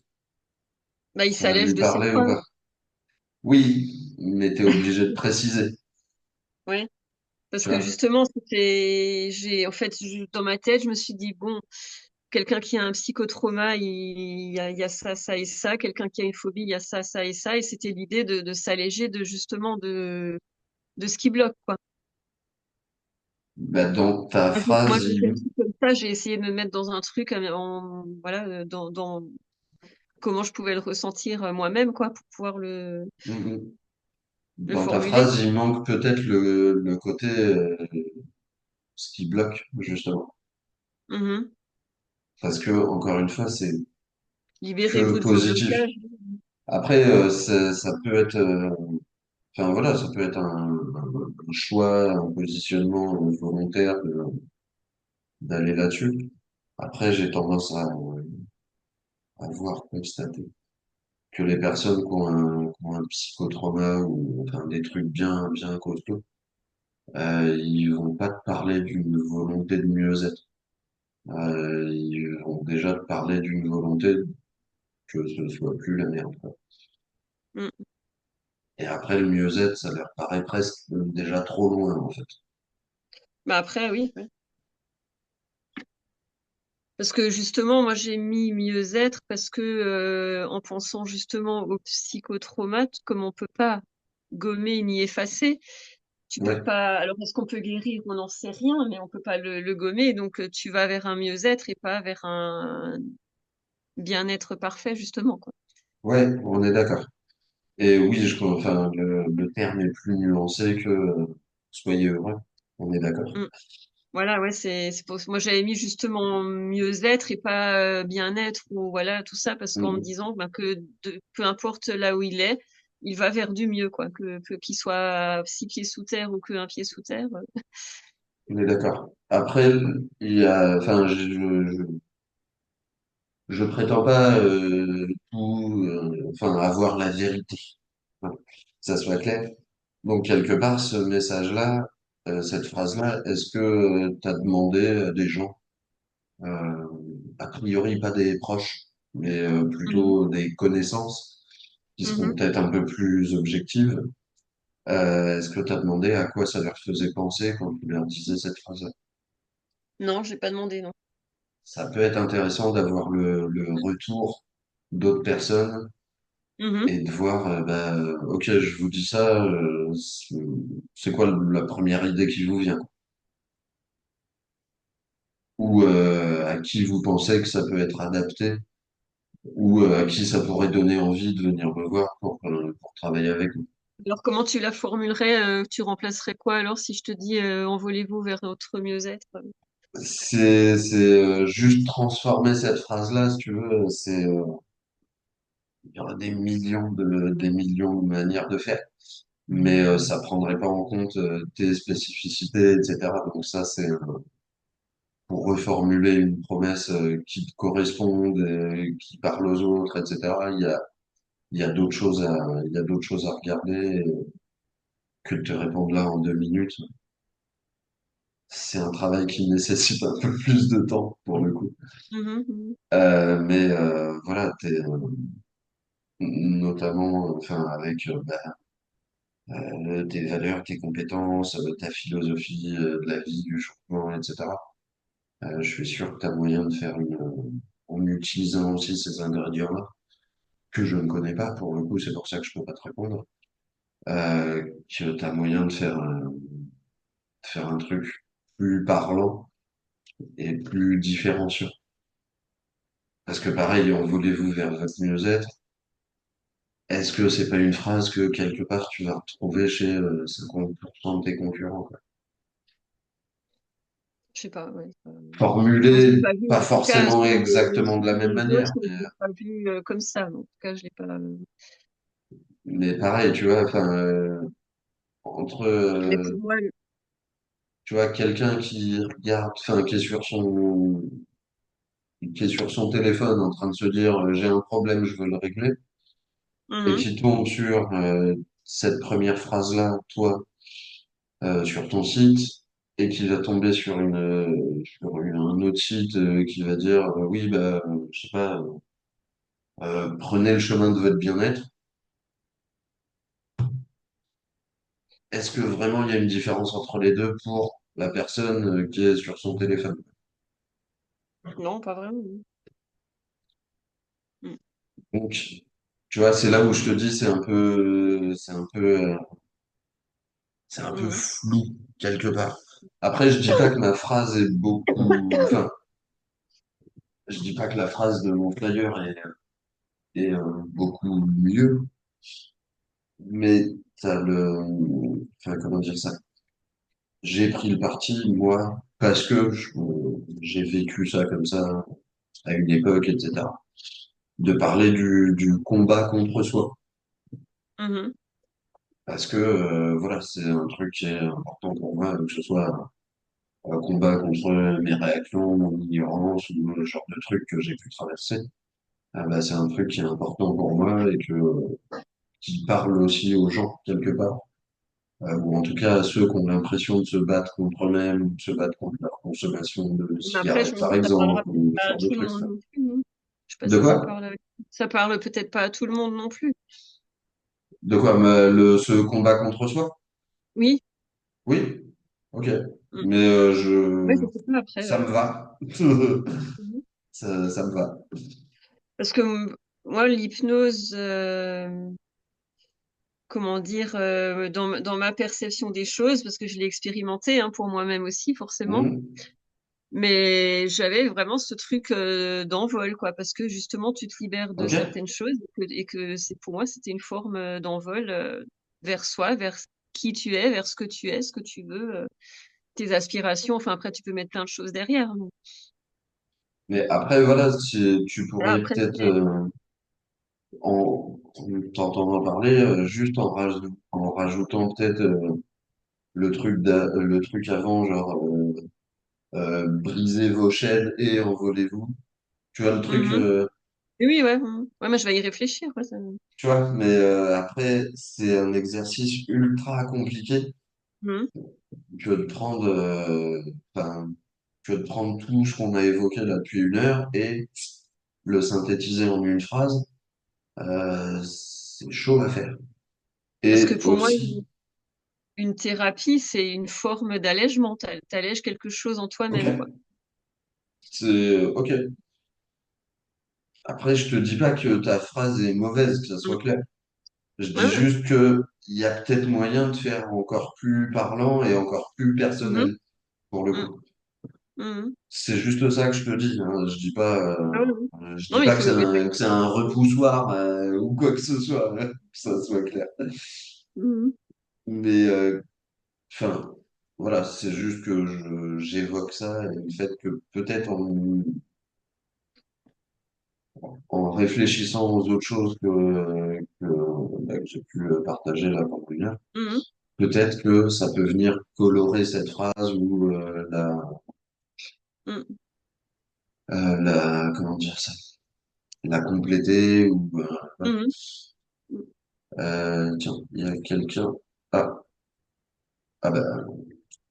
Bah, il ça va s'allège lui de ses parler ou preuves. pas? Oui, mais t'es obligé de préciser, Ouais. Parce tu que vois. justement, en fait, dans ma tête, je me suis dit, bon, quelqu'un qui a un psychotrauma, il y a ça, ça et ça. Quelqu'un qui a une phobie, il y a ça, ça et ça. Et c'était l'idée de s'alléger justement, de ce qui bloque, quoi. Bah, dans ta Moi, phrase, j'ai fait un truc comme ça, j'ai essayé de me mettre dans un truc, voilà, dans comment je pouvais le ressentir moi-même, quoi, pour pouvoir Mhm. le Dans ta formuler. phrase, il manque peut-être le côté ce qui bloque, justement. Mhm. Parce que, encore une fois, c'est que Libérez-vous de vos positif. blocages. Après, ça peut être, enfin voilà, ça peut être un choix, un positionnement volontaire d'aller là-dessus. Après, j'ai tendance à voir, constater que les personnes qui ont un psychotrauma ou enfin des trucs bien costauds, ils vont pas te parler d'une volonté de mieux-être. Ils vont déjà te parler d'une volonté que ce soit plus la merde, quoi. Mm. Et après, le mieux-être, ça leur paraît presque déjà trop loin, en fait. Bah après, oui. Oui. Parce que justement, moi j'ai mis mieux-être parce que en pensant justement au psychotraumate, comme on peut pas gommer ni effacer, tu peux Ouais, pas. Alors est-ce qu'on peut guérir? On n'en sait rien, mais on peut pas le gommer. Donc tu vas vers un mieux-être et pas vers un bien-être parfait justement, quoi. ouais, on est d'accord. Et oui, enfin, le terme est plus nuancé que soyez heureux. On est d'accord. Mm. Voilà, ouais, moi j'avais mis justement mieux-être et pas bien-être ou voilà tout ça parce qu'en me Mhm. disant ben, peu importe là où il va vers du mieux quoi, qu'il soit 6 pieds sous terre ou qu'un pied sous terre. On est d'accord. Après, il y a, enfin, je prétends pas tout, enfin, avoir la vérité. Voilà. Que ça soit clair. Donc, quelque part, ce message-là, cette phrase-là, est-ce que tu as demandé à des gens, euh, a priori pas des proches, mais Mhm. plutôt des connaissances qui seront Mhm. peut-être un peu plus objectives, est-ce que tu as demandé à quoi ça leur faisait penser quand tu leur disais cette phrase-là? Non, j'ai pas demandé non. Ça peut être intéressant d'avoir le retour d'autres personnes Mhm. et de voir, bah, ok, je vous dis ça, c'est quoi la première idée qui vous vient? Ou à qui vous pensez que ça peut être adapté, ou à qui ça pourrait donner envie de venir me voir pour travailler avec vous. Alors comment tu la formulerais? Tu remplacerais quoi alors si je te dis envolez-vous vers votre mieux-être? C'est juste transformer cette phrase-là, si tu veux, il y aura des millions de manières de faire. Mais ça prendrait pas en compte tes spécificités, etc. Donc ça, c'est pour reformuler une promesse qui te corresponde, et qui parle aux autres, etc. Il y a d'autres choses il y a d'autres choses à regarder que de te répondre là en 2 minutes. C'est un travail qui nécessite un peu plus de temps pour le coup. Mhm. Mhm. Mais voilà, notamment, enfin avec tes valeurs, tes compétences, ta philosophie de la vie, du changement, etc. Je suis sûr que tu as moyen de faire en utilisant aussi ces ingrédients-là, que je ne connais pas pour le coup, c'est pour ça que je peux pas te répondre, que tu as moyen de faire un truc plus parlant et plus différenciant. Parce que pareil, envolez-vous vers votre mieux-être. Est-ce que c'est pas une phrase que quelque part tu vas retrouver chez 50% de tes concurrents, quoi? Je sais pas, ouais. Enfin, je l'ai Formulée pas vu, pas en tout cas, forcément exactement de la sur même les manière, autres, je l'ai pas vu comme ça. En tout cas, je l'ai pas. mais pareil, tu vois, enfin, entre, Mais pour moi, tu vois, quelqu'un qui regarde, enfin, qui est sur son téléphone en train de se dire, j'ai un problème, je veux le régler, et mhm. qui tombe sur cette première phrase-là, toi, sur ton site, et qui va tomber un autre site qui va dire, oui, bah, je sais pas, prenez le chemin de votre bien-être. Est-ce que vraiment il y a une différence entre les deux pour la personne qui est sur son téléphone? Non, pas vraiment. Mm. Donc, tu vois, c'est là où je te dis, c'est un peu Mhm. flou quelque part. Après, je dis pas que ma phrase est beaucoup, enfin, je dis pas que la phrase de mon flyer est beaucoup mieux, mais enfin, comment dire ça? J'ai pris le parti, moi, parce que j'ai vécu ça comme ça à une époque, etc. De parler du combat contre soi. Mhm. Parce que, voilà, c'est un truc qui est important pour moi, que ce soit un combat contre mes réactions, mon ignorance ou le genre de trucs que j'ai pu traverser. Ah bah, c'est un truc qui est important pour moi et qui parle aussi aux gens quelque part. Ou en tout cas à ceux qui ont l'impression de se battre contre eux-mêmes, ou de se battre contre leur consommation de Mais après, je cigarettes, me par dis, ça parlera exemple, ou ce pas à genre de tout le trucs. monde non plus, hein. Je sais pas De si quoi? ça parle peut-être pas à tout le monde non plus. De quoi? Ce combat contre soi? Oui. Oui? Ok. Mm. Mais Ouais, je sais pas après. ça me va. Mhm. Ça me va. Parce que moi, l'hypnose, comment dire, dans ma perception des choses, parce que je l'ai expérimenté hein, pour moi-même aussi, forcément. Mhm. Mais j'avais vraiment ce truc d'envol, quoi, parce que justement, tu te libères de Ok. certaines choses et que c'est pour moi, c'était une forme d'envol vers soi, vers qui tu es, vers ce que tu es, ce que tu veux, tes aspirations. Enfin, après, tu peux mettre plein de choses derrière. Mais Mais après, voilà, tu voilà, pourrais après, peut-être, en t'entendant parler, juste en rajoutant peut-être le truc avant, genre brisez vos chaînes et envolez-vous. Tu vois le truc, Mhm. Oui, oui, ouais. Mhm. Ouais, moi, je vais y réfléchir. Ouais, tu vois, mais après, c'est un exercice ultra compliqué Mhm. que de prendre, enfin, que de prendre tout ce qu'on a évoqué là depuis une heure et le synthétiser en une phrase. C'est chaud à faire. Parce que Et pour moi, aussi, une thérapie, c'est une forme d'allègement. T'allèges quelque chose en toi-même, quoi. ok, c'est ok. Après, je te dis pas que ta phrase est mauvaise, que ça soit Mhm. clair. Je Ouais, dis ouais. juste que il y a peut-être moyen de faire encore plus parlant et encore plus Mhm. personnel pour le Mhm. coup. Mhm. C'est juste ça que je te dis, hein. Ah ouais, ouais. Je Non, dis mais il pas faut y que c'est un repoussoir ou quoi que ce soit, hein, que ça soit clair. réfléchir. Mais enfin, voilà, c'est juste que j'évoque ça et le fait que peut-être en réfléchissant aux autres choses que j'ai pu partager là pendant une heure, Mhm. peut-être que ça peut venir colorer cette phrase ou Mhm. comment dire ça, la compléter ou voilà. Mhm. Mhm. Tiens, il y a quelqu'un. Ah, ah bah,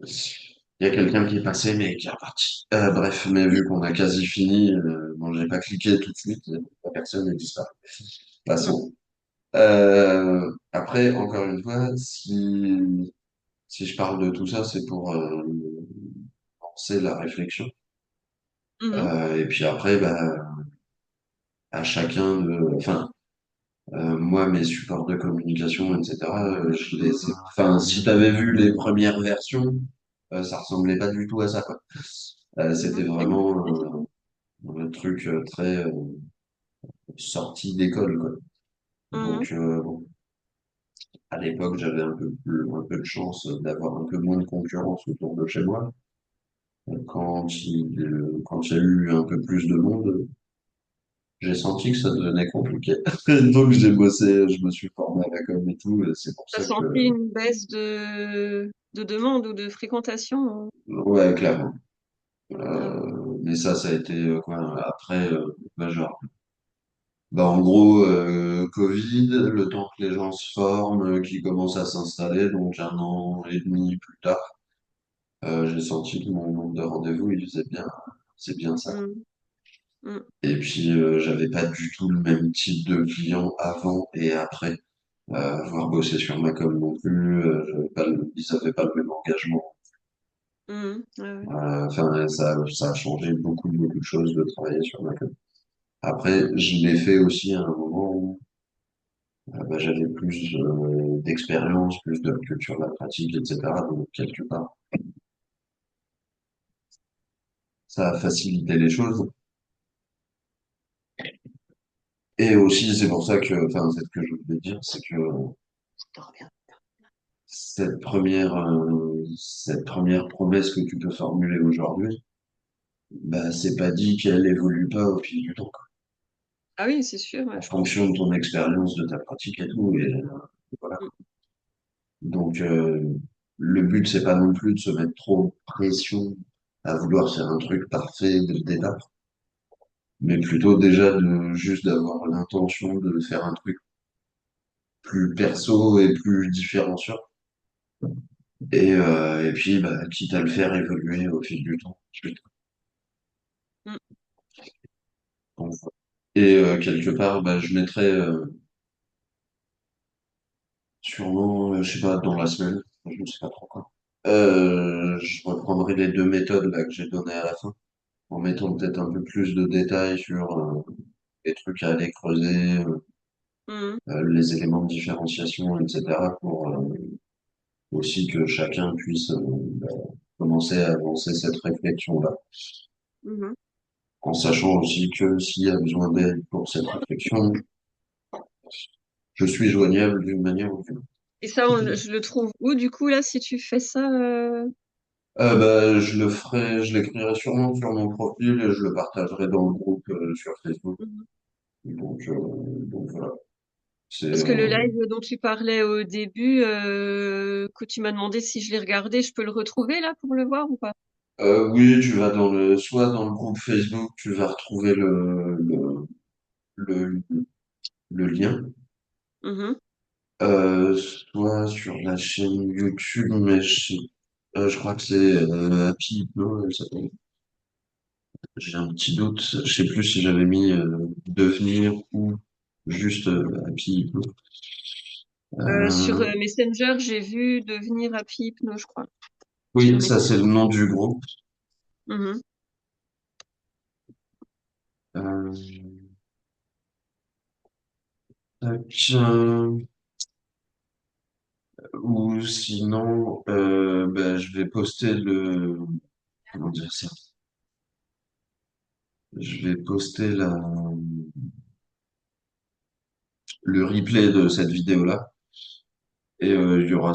il y a quelqu'un qui est passé mais qui est reparti. Bref, mais vu qu'on a quasi fini, bon, j'ai pas cliqué tout de suite, la personne est disparue. Mhm. Passons. Après, encore une fois, si je parle de tout ça, c'est pour lancer la réflexion. Mhm. Et puis après, bah, à chacun de, enfin, moi, mes supports de communication, etc., je les ai, enfin, si t'avais vu les premières versions, ça ressemblait pas du tout à ça, quoi. C'était Mhm. vraiment un truc très sorti d'école, quoi. Mhm. Donc, bon, à l'époque, j'avais un peu de chance d'avoir un peu moins de concurrence autour de chez moi. Quand il y a eu un peu plus de monde, j'ai senti que ça devenait compliqué. Donc j'ai bossé, je me suis formé à la com et tout, et c'est pour T'as ça que, senti une baisse de demande ou de fréquentation? ouais, clairement. Ah ouais. Mais ça a été quoi, après, bah, genre, bah, en gros, Covid, le temps que les gens se forment, qu'ils commencent à s'installer, donc un an et demi plus tard, j'ai senti que mon nombre de rendez-vous, il faisait bien, c'est bien ça. Mhm. Mhm. Et puis, j'avais pas du tout le même type de client avant et après. Avoir bossé sur ma com non plus, ils avaient pas le même engagement. Mhm. Ouais, ouais. Enfin, ça a changé beaucoup de choses de travailler sur ma com. Après, Mhm. je l'ai fait aussi à un moment où bah, j'avais plus d'expérience, plus de culture de la pratique, etc. Donc, quelque part, ça a facilité les choses. Et aussi, c'est pour ça que, enfin, c'est ce que je voulais dire, c'est que cette première promesse que tu peux formuler aujourd'hui, bah, c'est pas dit qu'elle évolue pas au fil du temps, Ah oui, c'est sûr, ouais, en je pense. fonction de ton expérience, de ta pratique et tout. Et voilà. Mhm. Donc, le but, c'est pas non plus de se mettre trop de pression à vouloir faire un truc parfait dès le départ, mais plutôt déjà de juste d'avoir l'intention de faire un truc plus perso et plus différenciant. Et puis, bah, quitte à le faire évoluer au fil du temps. Mhm. Donc, voilà. Et quelque part, bah, je mettrais sûrement, je sais pas, dans la semaine, je ne sais pas trop quoi. Je reprendrai les deux méthodes là que j'ai données à la fin, en mettant peut-être un peu plus de détails sur les trucs à aller creuser, Mhm. les éléments de différenciation, etc. pour aussi que chacun puisse bah, commencer à avancer cette réflexion-là, Mhm. en sachant aussi que s'il y a besoin d'aide pour cette réflexion, je suis joignable d'une manière ou d'une autre. Et ça, je le trouve où, du coup, là, si tu fais ça? Bah, je l'écrirai sûrement sur mon profil et je le partagerai dans le groupe sur Facebook. Mhm. Donc, euh, donc voilà. C'est Parce que le live dont tu parlais au début, que tu m'as demandé si je l'ai regardé, je peux le retrouver, là, pour le voir ou pas? oui, tu vas soit dans le groupe Facebook, tu vas retrouver le, le lien, Mhm. soit sur la chaîne YouTube, mais je crois que c'est Happy Hypno, elle s'appelle. J'ai un petit doute. Je sais plus si j'avais mis devenir ou juste Happy Hypno. Sur Euh, Messenger, j'ai vu devenir Happy Hypno, je crois. Sur oui, ça c'est le Messenger. nom du groupe. Mhm. Euh, tac, ou sinon, ben, je vais poster comment dire ça? Je vais poster le replay de cette vidéo-là. Et il y aura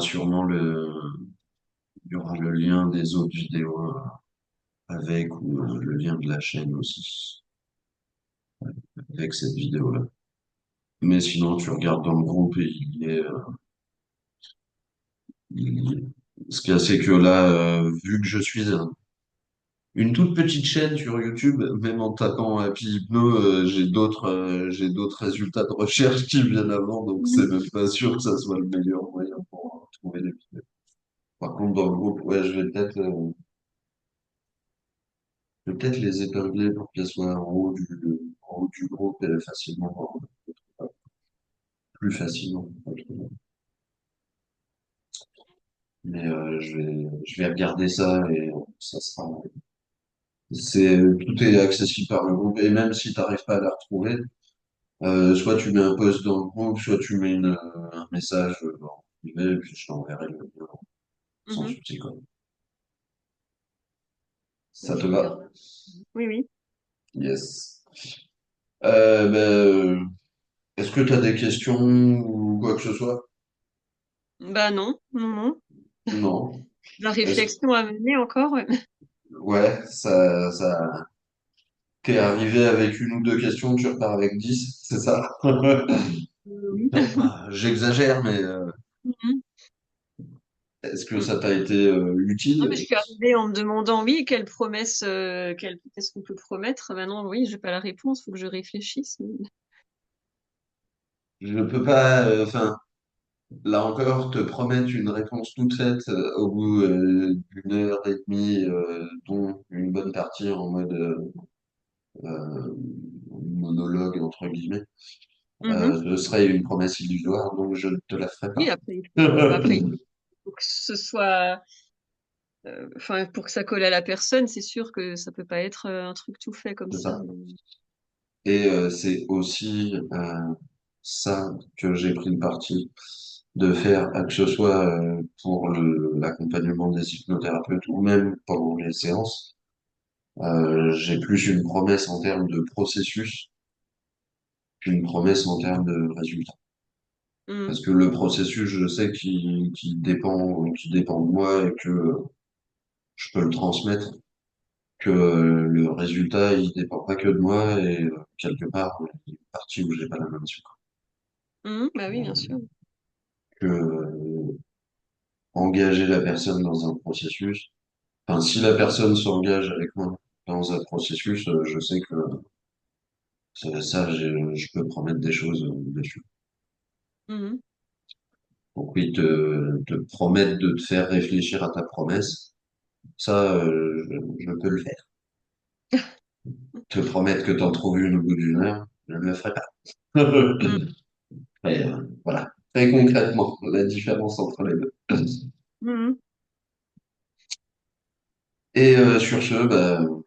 le lien des autres vidéos avec ou le lien de la chaîne aussi avec cette vidéo-là. Mais sinon, tu regardes dans le groupe et il y est. Ce qui est assez que là, vu que je suis une toute petite chaîne sur YouTube, même en tapant Happy Hypno, j'ai d'autres résultats de recherche qui viennent avant, donc c'est Mhm. même pas sûr que ça soit le meilleur moyen pour trouver les vidéos. Par contre, dans le groupe, ouais, je vais peut-être les épingler pour qu'elles soient en haut du groupe et facilement, plus facilement. Mais je vais regarder ça et ça sera. Tout est accessible par le groupe. Et même si tu n'arrives pas à la retrouver, soit tu mets un post dans le groupe, soit tu mets un message en privé, et puis je t'enverrai le lien sans Mhm. souci, quoi. Ça Donc, te je va? regarde. Oui, oui. Yes. Est-ce que tu as des questions ou quoi que ce soit? Bah non, non, non. Non. La Est-ce... réflexion à mener encore. Ouais. Ouais, t'es arrivé avec une ou deux questions, tu repars avec 10, c'est ça? Oui. J'exagère, mais Mhm. est-ce que Mm. ça t'a été Non, utile? mais je suis arrivée en me demandant, oui, qu'est-ce qu'on peut promettre? Maintenant, oui, j'ai pas la réponse, faut que je réfléchisse. Je peux pas, enfin, là encore, te promettre une réponse toute faite au bout d'une heure et demie, dont une bonne partie en mode euh, monologue, entre guillemets. Mhm. Ce serait une promesse illusoire, donc je ne te la ferai Oui, pas. après, il faut que ce soit, enfin, pour que ça colle à la personne, c'est sûr que ça peut pas être un truc tout fait comme C'est ça. ça. Et c'est aussi ça que j'ai pris le parti de faire, que ce soit pour l'accompagnement des hypnothérapeutes ou même pendant les séances. J'ai plus une promesse en termes de processus qu'une promesse en termes de résultat. Mhm. Parce que le processus, je sais qu'il dépend de moi et que je peux le transmettre, que le résultat, il dépend pas que de moi et quelque part, il y a une partie où j'ai pas la main dessus. Mhm. Bah oui, bien sûr. Que engager la personne dans un processus, enfin, si la personne s'engage avec moi dans un processus, je sais que je peux promettre des choses dessus. Mhm. Donc oui, te promettre de te faire réfléchir à ta promesse, ça, je peux le faire. Te promettre que t'en trouves une au bout d'une heure, je ne le ferai pas. Mhm. Et, voilà. Très concrètement, la différence entre les deux. Mhm. Et sur ce, bah, que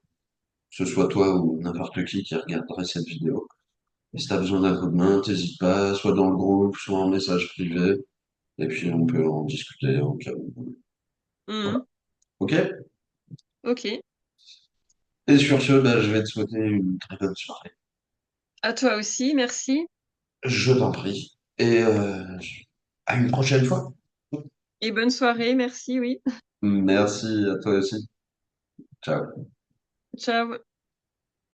ce soit toi ou n'importe qui regarderait cette vidéo, et si t'as besoin d'un coup de main, t'hésites pas, soit dans le groupe, soit en message privé, et puis on peut en discuter en cas où. Voilà. Mhm. Ok? Ok. Et sur ce, bah, je vais te souhaiter une très bonne soirée. À toi aussi, merci. Je t'en prie. Et à une prochaine fois. Et bonne soirée, merci, oui. Merci à toi aussi. Ciao. Ciao.